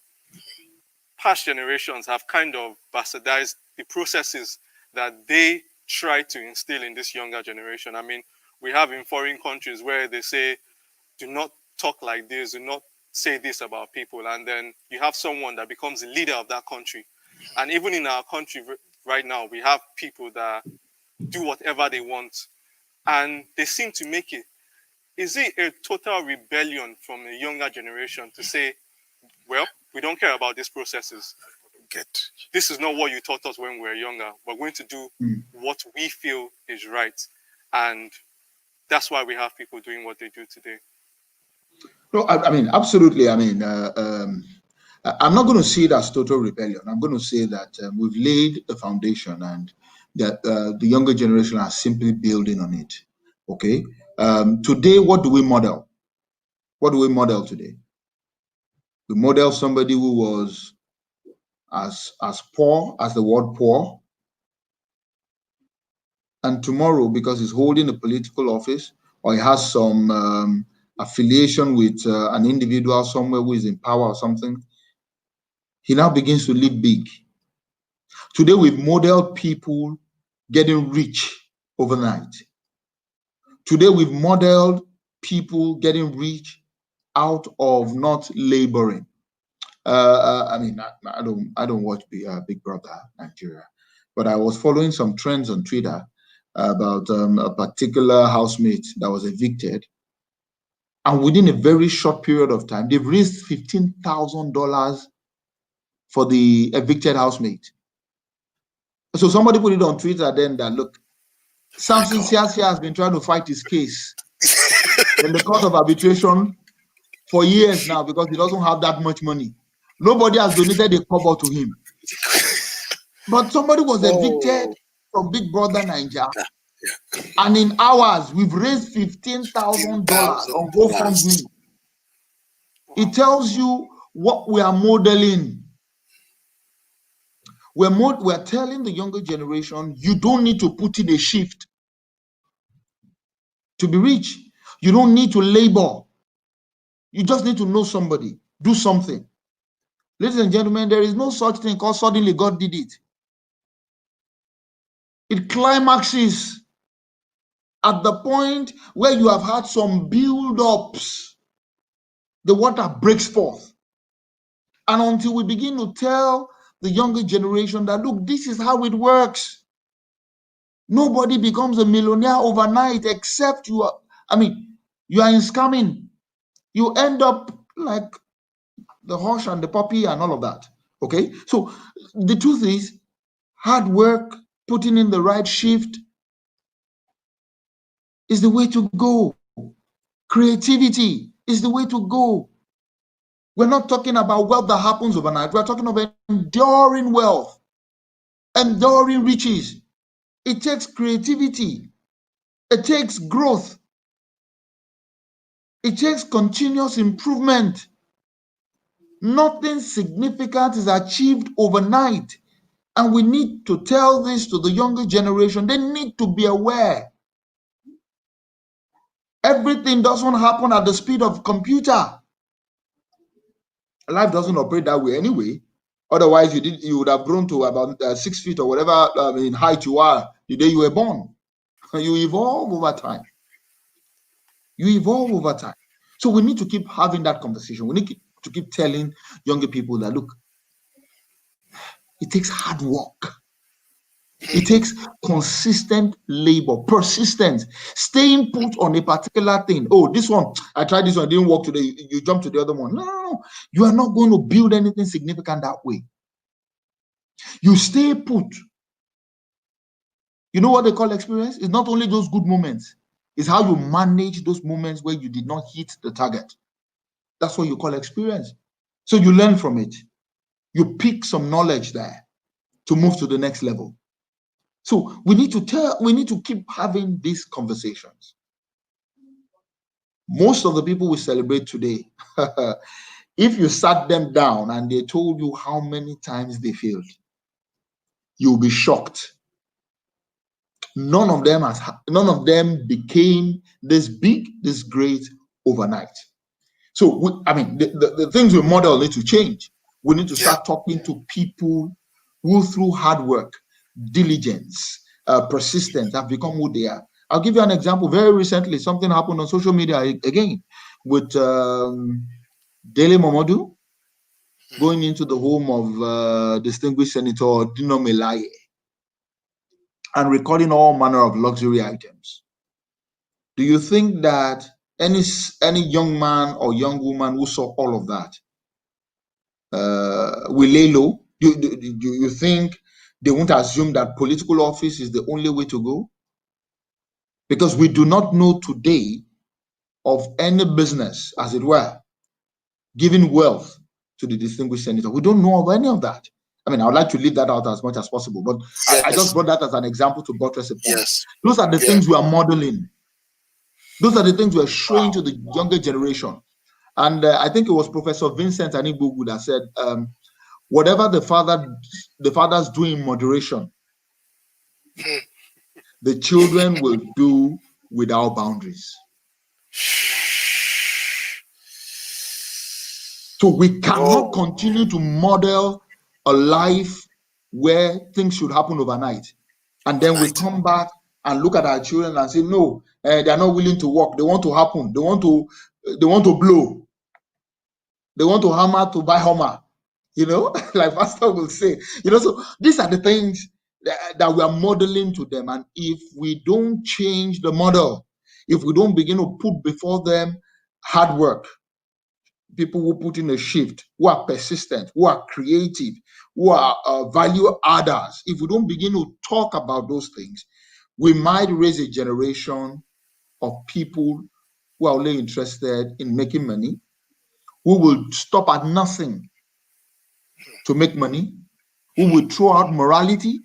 Speaker 2: past generations have kind of bastardized the processes that they try to instill in this younger generation. I mean, we have in foreign countries where they say, do not talk like this, do not say this about people. And then you have someone that becomes the leader of that country. And even in our country right now, we have people that do whatever they want and they seem to make it. Is it a total rebellion from the younger generation to say, well, we don't care about these processes? This is not what you taught us when we were younger. We're going to do what we feel is right. And that's why we have people doing what they do today.
Speaker 3: No, I mean, absolutely. I mean, I'm not going to see it as total rebellion. I'm going to say that we've laid the foundation and that the younger generation are simply building on it. Okay. Today, what do we model? What do we model today? We model somebody who was as poor as the word poor. And tomorrow, because he's holding a political office or he has some affiliation with an individual somewhere who is in power or something, he now begins to live big. Today, we've modeled people getting rich overnight. Today, we've modeled people getting rich out of not laboring. I mean, I don't watch Big Brother Nigeria, but I was following some trends on Twitter about a particular housemate that was evicted, and within a very short period of time, they've raised $15,000 for the evicted housemate. So somebody put it on Twitter then that, look, Samson Siasia has been trying to fight his case in the court of arbitration for years now because he doesn't have that much money. Nobody has donated a kobo to him. But somebody was evicted from Big Brother Nigeria. And in hours, we've raised $15,000 on GoFundMe. It tells you what we are modeling. We're telling the younger generation, you don't need to put in a shift to be rich. You don't need to labor. You just need to know somebody, do something. Ladies and gentlemen, there is no such thing called suddenly God did it. It climaxes at the point where you have had some build-ups. The water breaks forth. And until we begin to tell the younger generation that, look, this is how it works. Nobody becomes a millionaire overnight except you are in scamming. You end up like the horse and the puppy and all of that. Okay? So the truth is, hard work, putting in the right shift is the way to go. Creativity is the way to go. We're not talking about wealth that happens overnight. We're talking about enduring wealth, enduring riches. It takes creativity. It takes growth. It takes continuous improvement. Nothing significant is achieved overnight. And we need to tell this to the younger generation. They need to be aware. Everything doesn't happen at the speed of computer. Life doesn't operate that way anyway. Otherwise, you would have grown to about 6 feet or whatever in height you are the day you were born. You evolve over time. So we need to keep having that conversation. We need to keep telling younger people that, look, it takes hard work. It takes consistent labor, persistence, staying put on a particular thing. Oh, this one, I tried this one, it didn't work today. You jump to the other one. No. You are not going to build anything significant that way. You stay put. You know what they call experience? It's not only those good moments. It's how you manage those moments where you did not hit the target. That's what you call experience. So you learn from it. You pick some knowledge there to move to the next level. So we need to keep having these conversations. Most of the people we celebrate today, if you sat them down and they told you how many times they failed, you'll be shocked. None of them became this big, this great overnight. So, the things we model need to change. We need to start talking to people who, through hard work, diligence, persistence have become who they are. I'll give you an example. Very recently, something happened on social media again with Dele Momodu going into the home of distinguished Senator Dino Melaye and recording all manner of luxury items. Do you think that any young man or young woman who saw all of that will lay low? Do you think they won't assume that political office is the only way to go? Because we do not know today of any business, as it were, giving wealth to the distinguished senator. We don't know of any of that. I mean, I would like to leave that out as much as possible, but I just
Speaker 1: Yes.
Speaker 3: brought that as an example to buttress a point.
Speaker 1: Yes.
Speaker 3: Those are the
Speaker 1: Yeah.
Speaker 3: things we are modeling. Those are the things we're showing to the younger generation. And I think it was Professor Vincent Anibugu that said, whatever the fathers do in moderation, the children will do without boundaries. So we cannot continue to model a life where things should happen overnight. And then we come back and look at our children and say, no, they are not willing to work. They want to happen. They want to blow. They want to hammer to buy hammer. You know, like Pastor will say, you know, so these are the things that we are modeling to them. And if we don't change the model, if we don't begin to put before them hard work, people who put in a shift, who are persistent, who are creative, who are value adders, if we don't begin to talk about those things, we might raise a generation of people who are only interested in making money, who will stop at nothing to make money, who will throw out morality,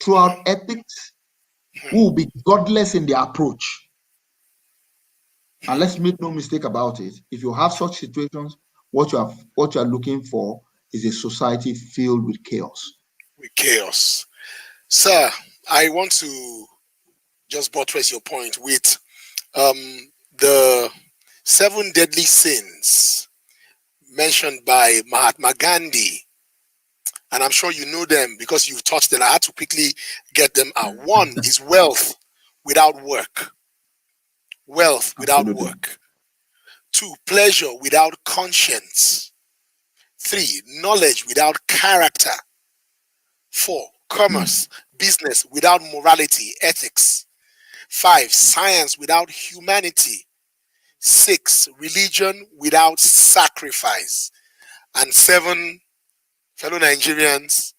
Speaker 3: throw out ethics, who will be godless in their approach. And let's make no mistake about it. If you have such situations, what you are looking for is a society filled with chaos.
Speaker 1: With chaos. Sir, I want to just buttress your point with the 7 deadly sins mentioned by Mahatma Gandhi. And I'm sure you know them because you've touched them. I had to quickly get them out. 1 is wealth without work. Wealth without
Speaker 3: Absolutely.
Speaker 1: work. 2, pleasure without conscience. 3, knowledge without character. 4, commerce, business without morality, ethics. 5, science without humanity. 6, religion without sacrifice. And 7, fellow Nigerians,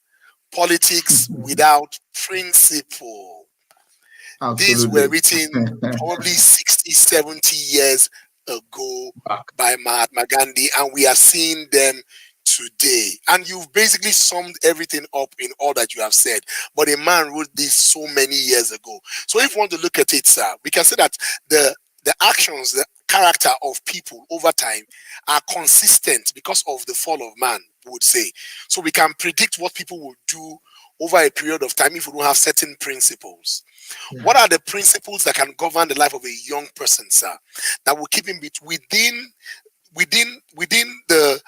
Speaker 1: politics without principle. These were
Speaker 3: Absolutely.
Speaker 1: written probably 60, 70 years ago by Mahatma Gandhi, and we are seeing them today. And you've basically summed everything up in all that you have said. But a man wrote this so many years ago. So if you want to look at it, sir, we can say that the actions, the character of people over time are consistent because of the fall of man, we would say. So we can predict what people will do over a period of time if we don't have certain principles.
Speaker 3: Yeah.
Speaker 1: What are the principles that can govern the life of a young person, sir, that will keep him within the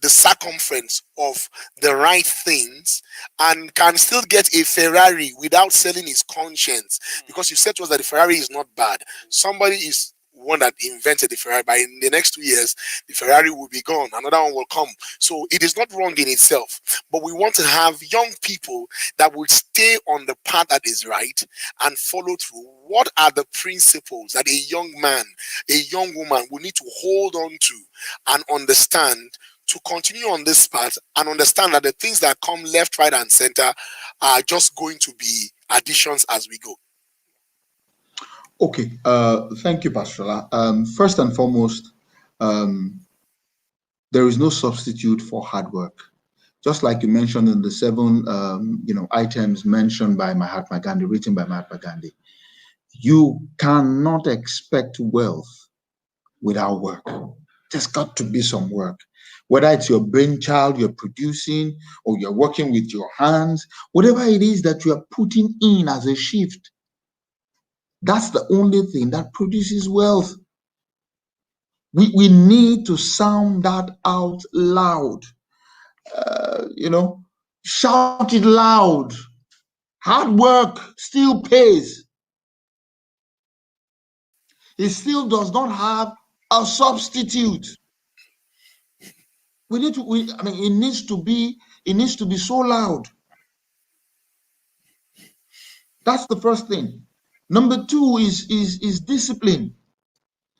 Speaker 1: circumference of the right things and can still get a Ferrari without selling his conscience? Because you said to us that the Ferrari is not bad. Somebody is one that invented the Ferrari. By in the next 2 years, the Ferrari will be gone. Another one will come. So it is not wrong in itself. But we want to have young people that will stay on the path that is right and follow through. What are the principles that a young man, a young woman will need to hold on to and understand to continue on this path and understand that the things that come left, right, and center are just going to be additions as we go?
Speaker 3: Okay. Thank you, Pastor. First and foremost, there is no substitute for hard work. Just like you mentioned in the 7, items mentioned by Mahatma Gandhi, written by Mahatma Gandhi, you cannot expect wealth without work. There's got to be some work. Whether it's your brainchild you're producing or you're working with your hands, whatever it is that you are putting in as a shift, that's the only thing that produces wealth. We need to sound that out loud. Shout it loud. Hard work still pays. It still does not have a substitute. We need to, it needs to be so loud. That's the first thing. Number two is discipline.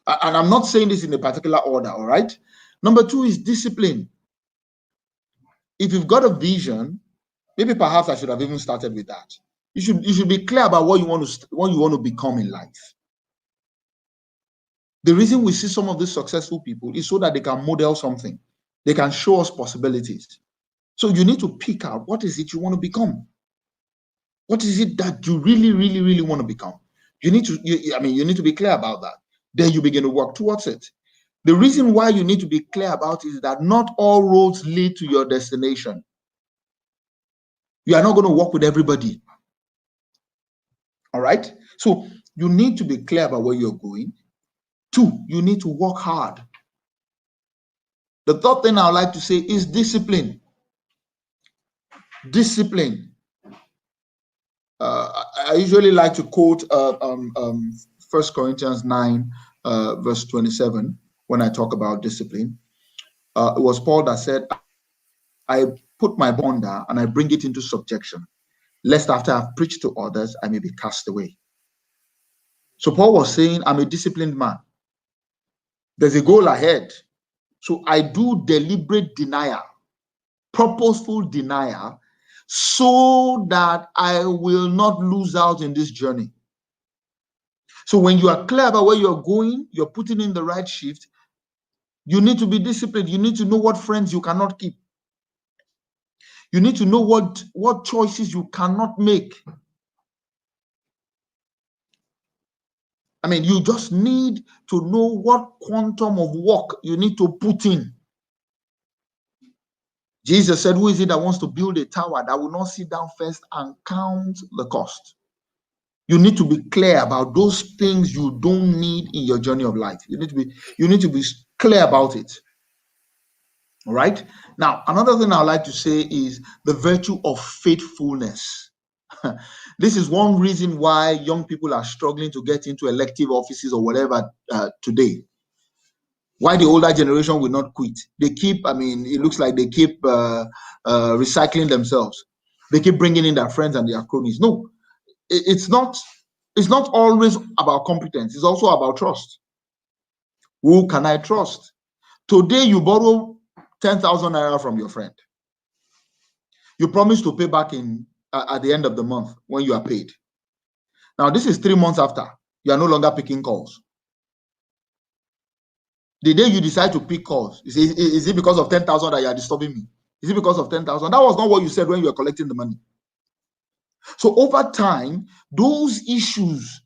Speaker 3: And I'm not saying this in a particular order, all right? Number two is discipline. If you've got a vision, maybe perhaps I should have even started with that. You should be clear about what you want to become in life. The reason we see some of these successful people is so that they can model something. They can show us possibilities. So you need to pick out what is it you want to become. What is it that you really, really, really want to become? You need to be clear about that. Then you begin to work towards it. The reason why you need to be clear about it is that not all roads lead to your destination. You are not going to work with everybody. All right? So you need to be clear about where you're going. Two, you need to work hard. The third thing I would like to say is discipline. Discipline. I usually like to quote 1 Corinthians 9, verse 27, when I talk about discipline. It was Paul that said, I put my bond under and I bring it into subjection, lest after I've preached to others, I may be cast away. So Paul was saying, I'm a disciplined man. There's a goal ahead. So I do deliberate denial, purposeful denial, so that I will not lose out in this journey. So when you are clear about where you're going, you're putting in the right shift, you need to be disciplined. You need to know what friends you cannot keep. You need to know what choices you cannot make. You just need to know what quantum of work you need to put in. Jesus said, who is it that wants to build a tower that will not sit down first and count the cost? You need to be clear about those things you don't need in your journey of life. You need to be clear about it. All right. Now, another thing I'd like to say is the virtue of faithfulness. This is one reason why young people are struggling to get into elective offices or whatever today. Why the older generation will not quit. They keep, it looks like they keep recycling themselves. They keep bringing in their friends and their cronies. No, it's not always about competence. It's also about trust. Who can I trust? Today, you borrow 10,000 naira from your friend. You promise to pay back at the end of the month when you are paid. Now, this is 3 months after. You are no longer picking calls. The day you decide to pick calls, is it because of 10,000 that you are disturbing me? Is it because of 10,000? That was not what you said when you were collecting the money. So over time, those issues,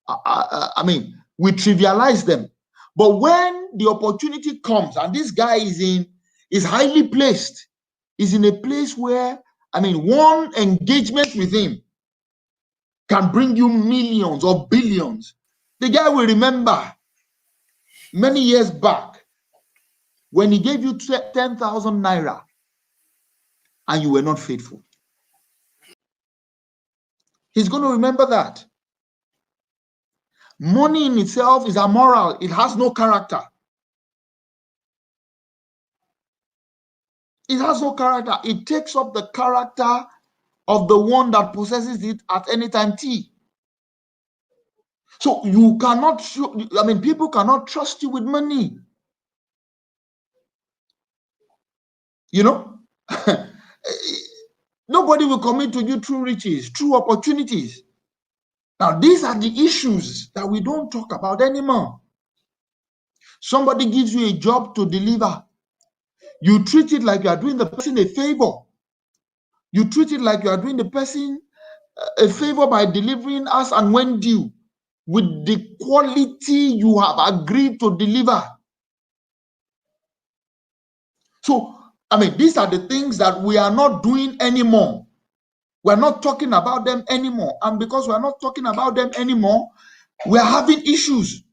Speaker 3: we trivialize them. But when the opportunity comes and this guy is highly placed, is in a place where, one engagement with him can bring you millions or billions. The guy will remember many years back when he gave you 10,000 naira and you were not faithful. He's going to remember that. Money in itself is amoral. It has no character. It has no character. It takes up the character of the one that possesses it at any time T. So you cannot, people cannot trust you with money. Nobody will commit to you true riches, true opportunities. Now, these are the issues that we don't talk about anymore. Somebody gives you a job to deliver. You treat it like you are doing the person a favor. You treat it like you are doing the person a favor by delivering as and when due with the quality you have agreed to deliver. So, these are the things that we are not doing anymore. We're not talking about them anymore. And because we're not talking about them anymore, we're having issues.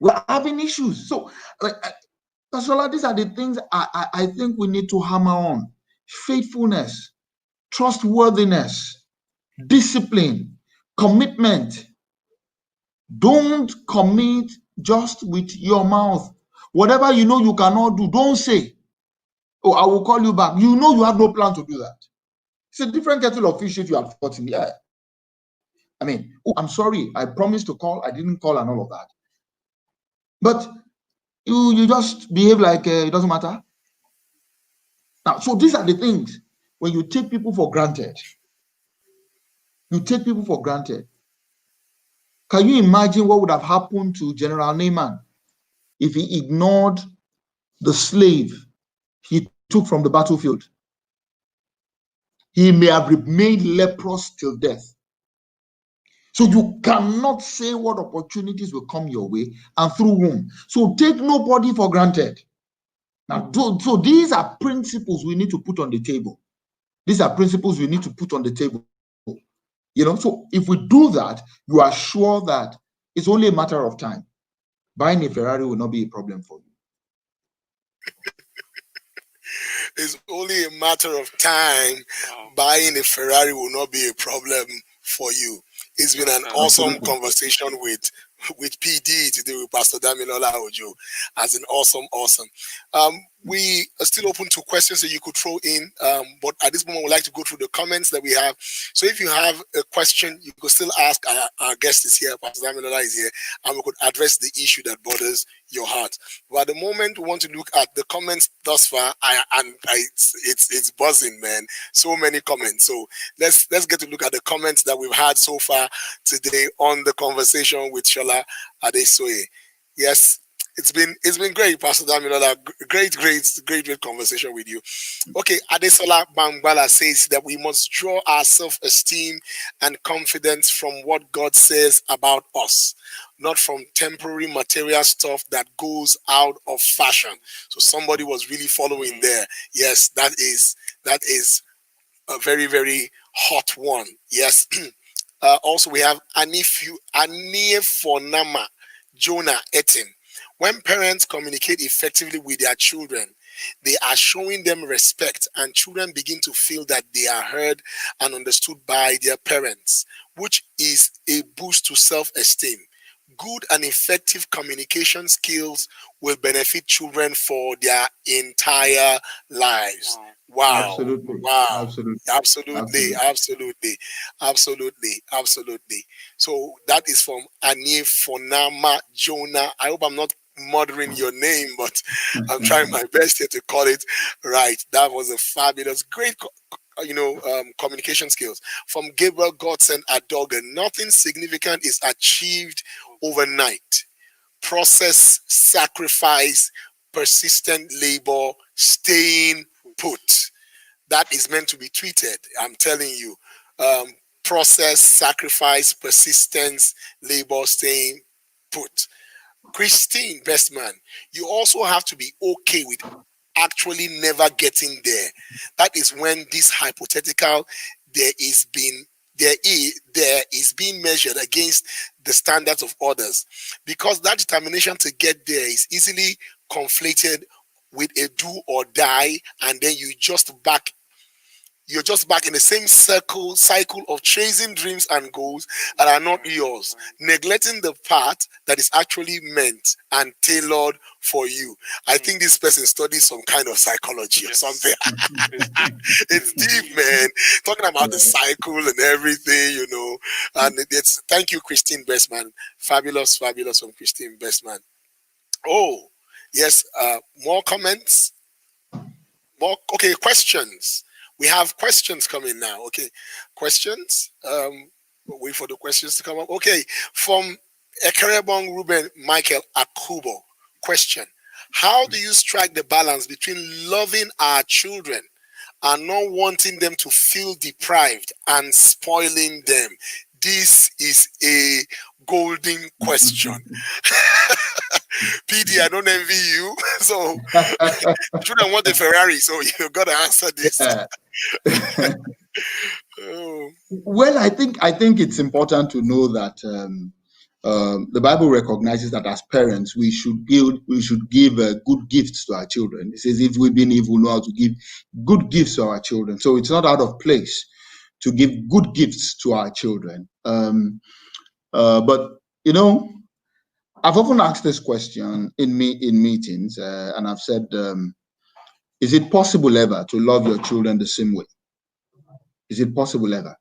Speaker 3: We're having issues. So, Pastor, these are the things I think we need to hammer on. Faithfulness, trustworthiness, discipline, commitment. Don't commit just with your mouth. Whatever you know you cannot do, don't say, oh, I will call you back. You know you have no plan to do that. It's a different kettle of fish if you are 40. Yeah. I mean, oh, I'm sorry, I promised to call, I didn't call and all of that. But you just behave like it doesn't matter. Now, so these are the things when you take people for granted. You take people for granted. Can you imagine what would have happened to General Naaman if he ignored the slave he took from the battlefield? He may have remained leprous till death. So you cannot say what opportunities will come your way and through whom. So take nobody for granted. Now, so these are principles we need to put on the table. These are principles we need to put on the table. So if we do that, you are sure that it's only a matter of time. Buying a Ferrari will not be a problem for you.
Speaker 1: It's only a matter of time. Buying a Ferrari will not be a problem for you. It's been an awesome conversation with PD today with Pastor Damilola Ojo. As an awesome. We are still open to questions that you could throw in, but at this moment we'd like to go through the comments that we have. So if you have a question, you could still ask. Our guest is here, Pastor Damilola is here, and we could address the issue that bothers your heart. But at the moment, we want to look at the comments thus far, it's buzzing, man. So many comments. So let's get to look at the comments that we've had so far today on the conversation with Shola Adesoye. Yes, it's been great, Pastor Damilola. Great conversation with you. Okay, Adesola Bangbala says that we must draw our self-esteem and confidence from what God says about us, not from temporary material stuff that goes out of fashion. So somebody was really following there. Yes, that is a very, very hot one. Yes. Also, we have Aniefonama Jonah Etim. When parents communicate effectively with their children, they are showing them respect, and children begin to feel that they are heard and understood by their parents, which is a boost to self-esteem. Good and effective communication skills will benefit children for their entire lives. Wow.
Speaker 3: Absolutely.
Speaker 1: Wow.
Speaker 3: Absolutely.
Speaker 1: Absolutely. So that is from Aniefonama Jonah. I hope I'm not murdering your name, but I'm trying my best here to call it right. That was a fabulous, great communication skills. From Gabriel Godson Adoga, nothing significant is achieved overnight. Process, sacrifice, persistent labor, staying put. That is meant to be tweeted. I'm telling you. Process, sacrifice, persistence, labor, staying put. Christine Bestman, you also have to be okay with actually never getting there. That is when this hypothetical there is being measured against the standards of others, because that determination to get there is easily conflated with a do or die, and then you're just back in the same cycle of chasing dreams and goals that are not yours, neglecting the path that is actually meant and tailored for you. I think this person studies some kind of psychology or something. It's deep, man. Talking about the cycle and everything, And it's thank you, Christine Bestman. Fabulous from Christine Bestman. Oh, yes. More comments. Okay, questions. We have questions coming now. Okay, questions. Wait for the questions to come up. Okay, from Ekerebong Ruben Michael Akubo. Question: how do you strike the balance between loving our children and not wanting them to feel deprived and spoiling them? This is a golden question. PD, I don't envy you. So you shouldn't want a Ferrari, so you gotta answer this.
Speaker 3: Well, I think it's important to know that the Bible recognizes that as parents we should give good gifts to our children. It says, if we being evil know how to give good gifts to our children. So it's not out of place to give good gifts to our children. But I've often asked this question in meetings, and I've said, is it possible ever to love your children the same way? Is it possible ever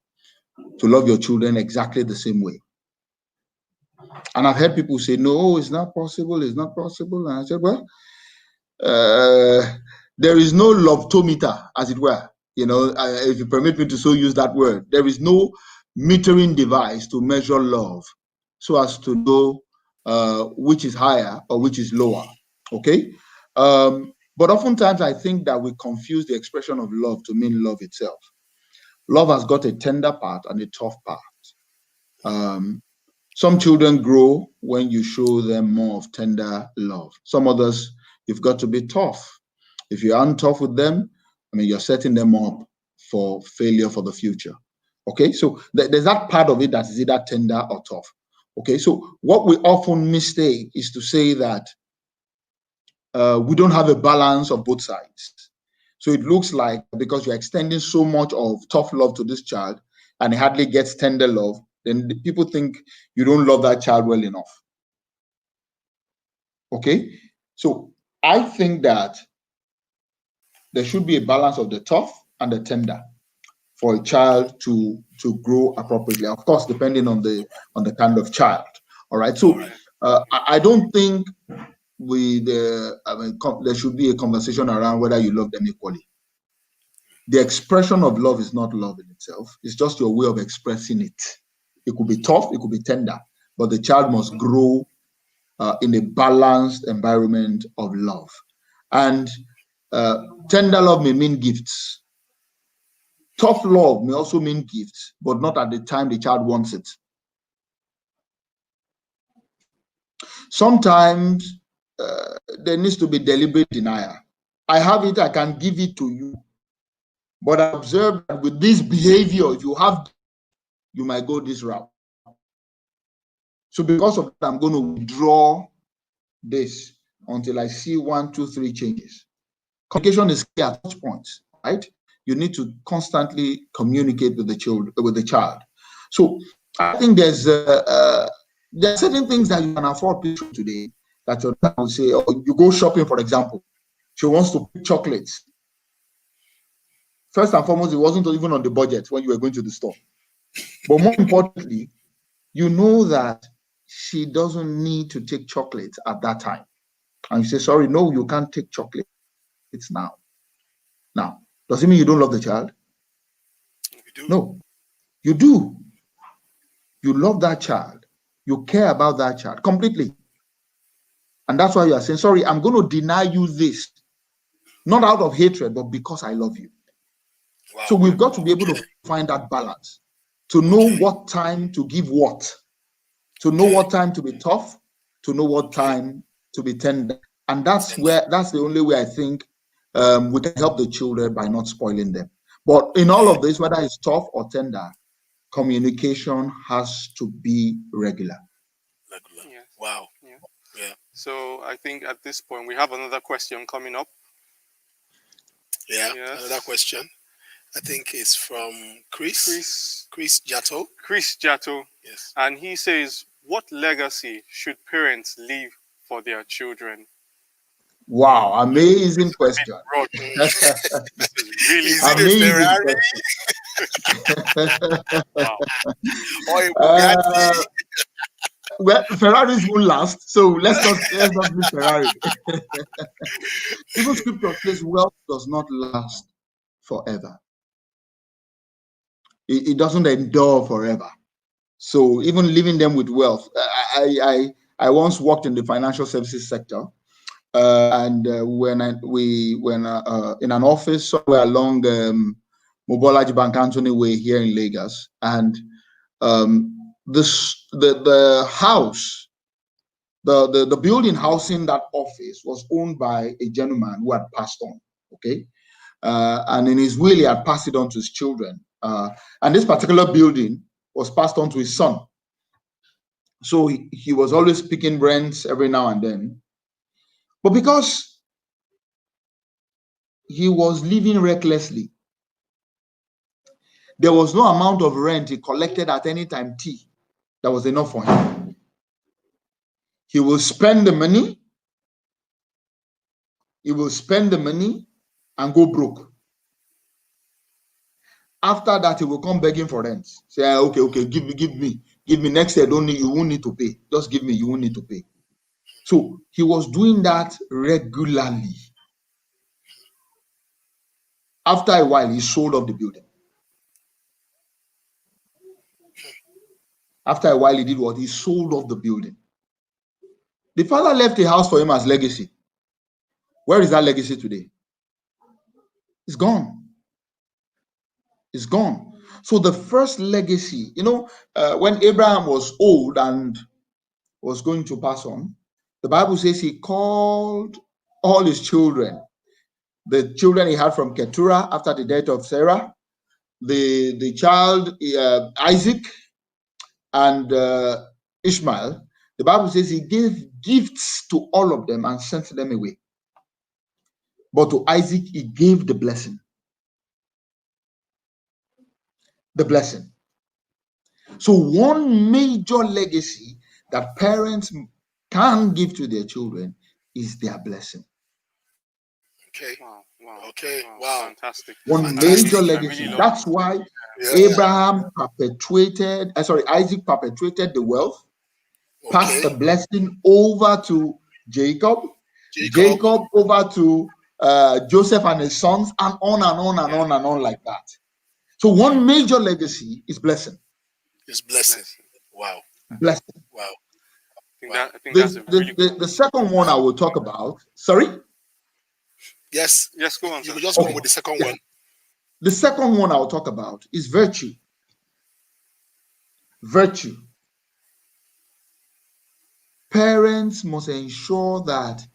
Speaker 3: to love your children exactly the same way? And I've heard people say, no, it's not possible. It's not possible. And I said, well, there is no love-tometer, as it were. If you permit me to so use that word, there is no metering device to measure love so as to know which is higher or which is lower. Okay. But oftentimes I think that we confuse the expression of love to mean love itself. Love has got a tender part and a tough part. Some children grow when you show them more of tender love. Some others, you've got to be tough. If you aren't tough with them, you're setting them up for failure for the future. Okay, so there's that part of it that is either tender or tough. Okay, so what we often mistake is to say that we don't have a balance of both sides. So it looks like because you're extending so much of tough love to this child and he hardly gets tender love, then people think you don't love that child well enough. Okay, so I think that there should be a balance of the tough and the tender for a child to grow appropriately. Of course, depending on the kind of child. All right. So I don't think there should be a conversation around whether you love them equally. The expression of love is not love in itself. It's just your way of expressing it. It could be tough, it could be tender, but the child must grow in a balanced environment of love. And tender love may mean gifts. Tough love may also mean gifts, but not at the time the child wants it. Sometimes there needs to be deliberate denial. I have it, I can give it to you. But I observe that with this behavior, if you have, you might go this route. So because of that, I'm going to withdraw this until I see 1, 2, 3 changes. Communication is key at touch points, right? You need to constantly communicate with the child. So I think there are certain things that you can afford today that your dad will say, oh, you go shopping, for example. She wants to pick chocolates. First and foremost, it wasn't even on the budget when you were going to the store. But more importantly, you know that she doesn't need to take chocolates at that time. And you say, sorry, no, you can't take chocolates now. Now, does it mean you don't love the child? No, you do. You love that child. You care about that child completely. And that's why you are saying, sorry, I'm going to deny you this. Not out of hatred, but because I love you. Wow. So we've got to be able to find that balance, to know what time to give what, to know what time to be tough, to know what time to be tender. And that's the only way I think we can help the children by not spoiling them. But in all of this, whether it's tough or tender, communication has to be regular.
Speaker 2: Yes. Wow. Yeah. So I think at this point we have another question coming up.
Speaker 1: Yeah, yes. Another question. I think it's from Chris Jato.
Speaker 2: Chris Jato.
Speaker 1: Yes.
Speaker 2: And he says, what legacy should parents leave for their children?
Speaker 3: Wow, amazing question.
Speaker 2: This is really
Speaker 1: is it a Ferrari?
Speaker 2: Wow.
Speaker 1: Or a Bugatti?
Speaker 3: Well, Ferraris won't last, so let's not be Ferrari. Even scripture says wealth does not last forever. It doesn't endure forever. So even leaving them with wealth, I once worked in the financial services sector, and when in an office somewhere along Mobolaji Bank Anthony Way here in Lagos, and the house, the building housing that office was owned by a gentleman who had passed on. Okay, and in his will he had passed it on to his children. And this particular building was passed on to his son. So he was always picking rents every now and then. But because he was living recklessly, there was no amount of rent he collected at any time T that was enough for him. He will spend the money, and go broke. After that, he will come begging for rent. Say, okay, give me. Next year, you won't need to pay. Just give me, you won't need to pay. So he was doing that regularly. After a while, he sold off the building. After a while, he did what? He sold off the building. The father left a house for him as legacy. Where is that legacy today? It's gone. It's gone. So the first legacy, when Abraham was old and was going to pass on, the Bible says he called all his children, the children he had from Keturah after the death of Sarah, the child Isaac, and Ishmael. The Bible says he gave gifts to all of them and sent them away. But to Isaac, he gave the blessing. The blessing. So one major legacy that parents can give to their children is their blessing.
Speaker 1: Okay.
Speaker 2: Wow.
Speaker 1: Okay. Wow.
Speaker 2: Fantastic.
Speaker 3: One
Speaker 1: Fantastic.
Speaker 3: major legacy. That's why Isaac perpetuated the wealth, passed the blessing over to Jacob over to Joseph and his sons, and on and on and on and on like that. So one major legacy is blessing.
Speaker 1: It's blessing. Wow.
Speaker 3: Blessing.
Speaker 1: Wow.
Speaker 2: I think that's a really
Speaker 3: the second one I will talk about. Sorry?
Speaker 1: Yes.
Speaker 2: Yes, go on, sir.
Speaker 1: You will just go with the second one.
Speaker 3: The second one I'll talk about is virtue. Virtue. Parents must ensure that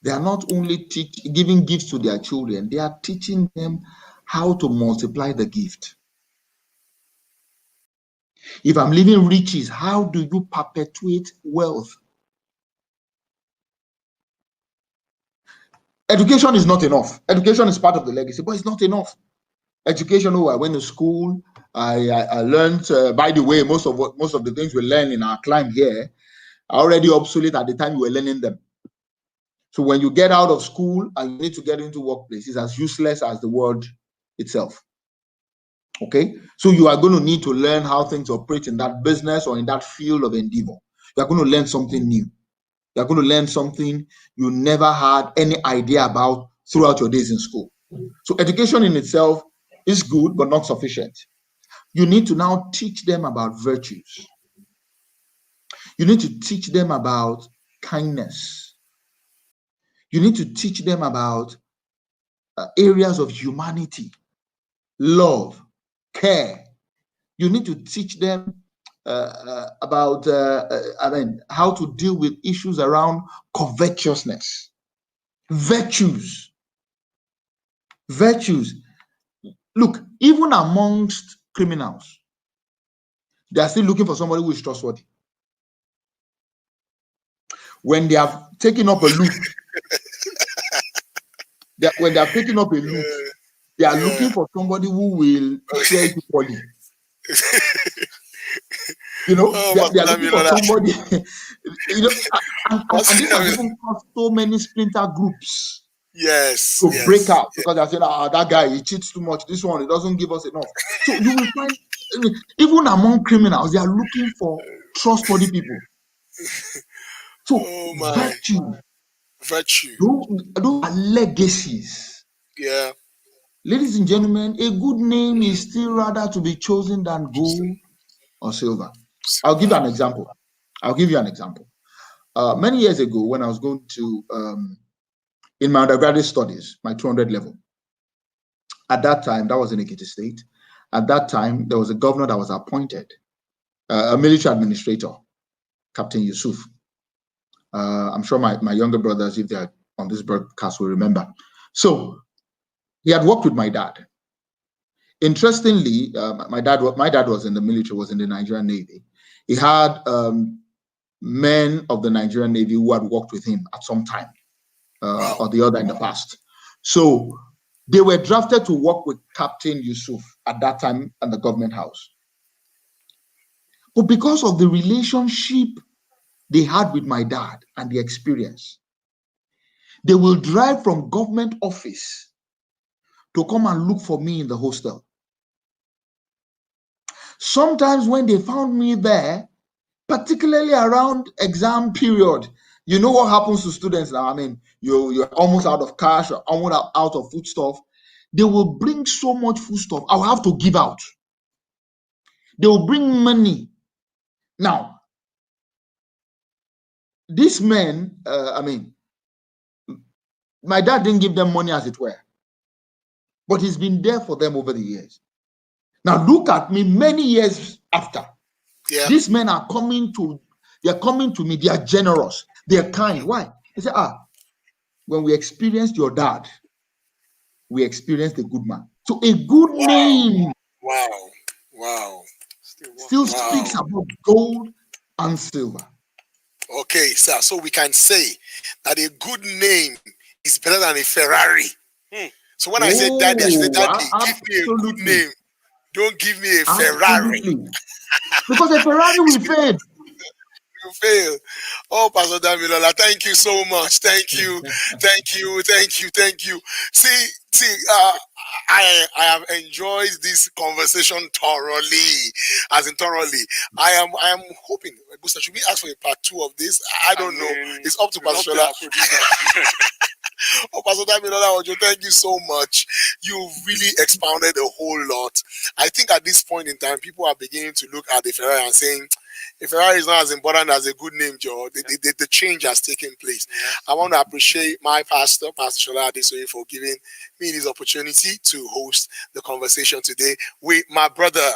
Speaker 3: they are not only giving gifts to their children, they are teaching them how to multiply the gift. If I'm leaving riches, how do you perpetuate wealth? Education is not enough. Education is part of the legacy, but it's not enough. Education, I went to school. I learned, by the way, most of the things we learn in our climb here are already obsolete at the time you were learning them. So when you get out of school and you need to get into workplace, it's as useless as the word itself. Okay? So you are going to need to learn how things operate in that business or in that field of endeavor. You are going to learn something new. You are going to learn something you never had any idea about throughout your days in school. So education in itself is good, but not sufficient. You need to now teach them about virtues. You need to teach them about kindness. You need to teach them about areas of humanity, love, care. You need to teach them about how to deal with issues around covetousness, virtues. Look, even amongst criminals, they are still looking for somebody who is trustworthy. When they have taken up a loot, they are looking for somebody who will share it equally. They are looking for somebody, and this has even caused so many splinter groups.
Speaker 1: Yes.
Speaker 3: To break out because they're saying, that guy, he cheats too much. This one, he doesn't give us enough. So you will find, even among criminals, they are looking for trustworthy people. So virtue. Those are legacies.
Speaker 1: Yeah.
Speaker 3: Ladies and gentlemen, a good name is still rather to be chosen than gold or silver. I'll give you an example. Many years ago, when I was going to, in my undergraduate studies, my 200 level, at that time, that was in Ekiti State. At that time, there was a governor that was appointed, a military administrator, Captain Yusuf. I'm sure my younger brothers, if they're on this broadcast, will remember. So he had worked with my dad. Interestingly, my dad was in the military, was in the Nigerian Navy. He had men of the Nigerian Navy who had worked with him at some time
Speaker 1: Wow.
Speaker 3: or the other in the past. So they were drafted to work with Captain Yusuf at that time at the government house. But because of the relationship they had with my dad and the experience, they will drive from government office to come and look for me in the hostel. Sometimes when they found me there, particularly around exam period, you know what happens to students now? I mean, you're almost out of cash, you're almost out of foodstuff. They will bring so much foodstuff, I'll have to give out. They will bring money. Now, these men, my dad didn't give them money as it were, but he's been there for them over the years. Now, look at me many years after.
Speaker 1: Yeah.
Speaker 3: These men are coming to me, they are generous, they are kind. Why? They say, when we experienced your dad, we experienced a good man. So a good name
Speaker 1: Wow.
Speaker 3: still speaks about gold and silver.
Speaker 1: Okay, sir. So we can say that a good name is better than a Ferrari. So when I say daddy, I should say, daddy, give me a good name. Don't give me a Ferrari.
Speaker 3: Because a Ferrari will fail.
Speaker 1: You fail. Oh, Pastor Damilola, thank you so much. Thank you. See, I have enjoyed this conversation thoroughly. I am hoping, Busta, should we ask for a part 2 of this? I don't know. It's up to Pastor Shola. Oh, Pastor Damilola Ojo, thank you so much. You've really expounded a whole lot. I think at this point in time, people are beginning to look at the Ferrari and saying, if Ferrari is not as important as a good name, Joe, the change has taken place. Yes. I want to appreciate my pastor, Pastor Shola Adesoye, for giving me this opportunity to host the conversation today with my brother,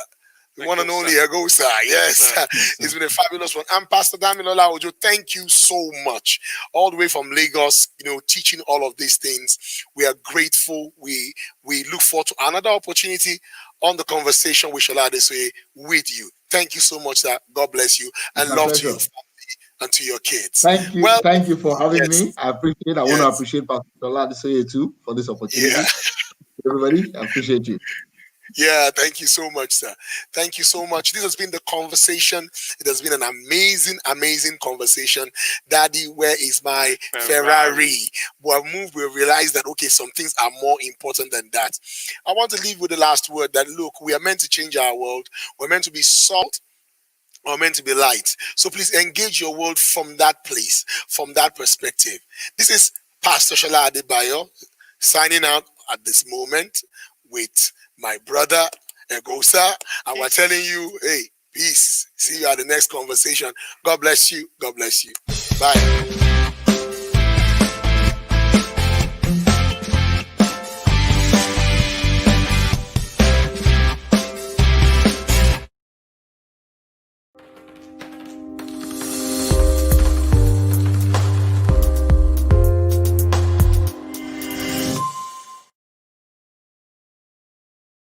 Speaker 1: the one and only Egosa. Yes, it's been a fabulous one. And Pastor Damilola Ojo, thank you so much. All the way from Lagos, teaching all of these things. We are grateful. We look forward to another opportunity on the conversation with Shola Adesoye with you. Thank you so much, sir. God bless you. And love to your family and to your kids.
Speaker 3: Thank you. Thank you for having me. I appreciate it. I want to appreciate Pastor Shola Adesoye too for this opportunity. Yeah. Everybody, I appreciate you.
Speaker 1: Yeah, thank you so much, sir. Thank you so much. This has been the conversation. It has been an amazing conversation. Daddy, where is my Ferrari? We realize that, okay, some things are more important than that. I want to leave with the last word that, look, we are meant to change our world. We're meant to be salt. We're meant to be light. So please engage your world from that place, from that perspective. This is Pastor Shola Adebayo signing out at this moment with my brother Egosa, and we're telling you, hey, peace. See you at the next conversation. God bless you. God bless you. Bye.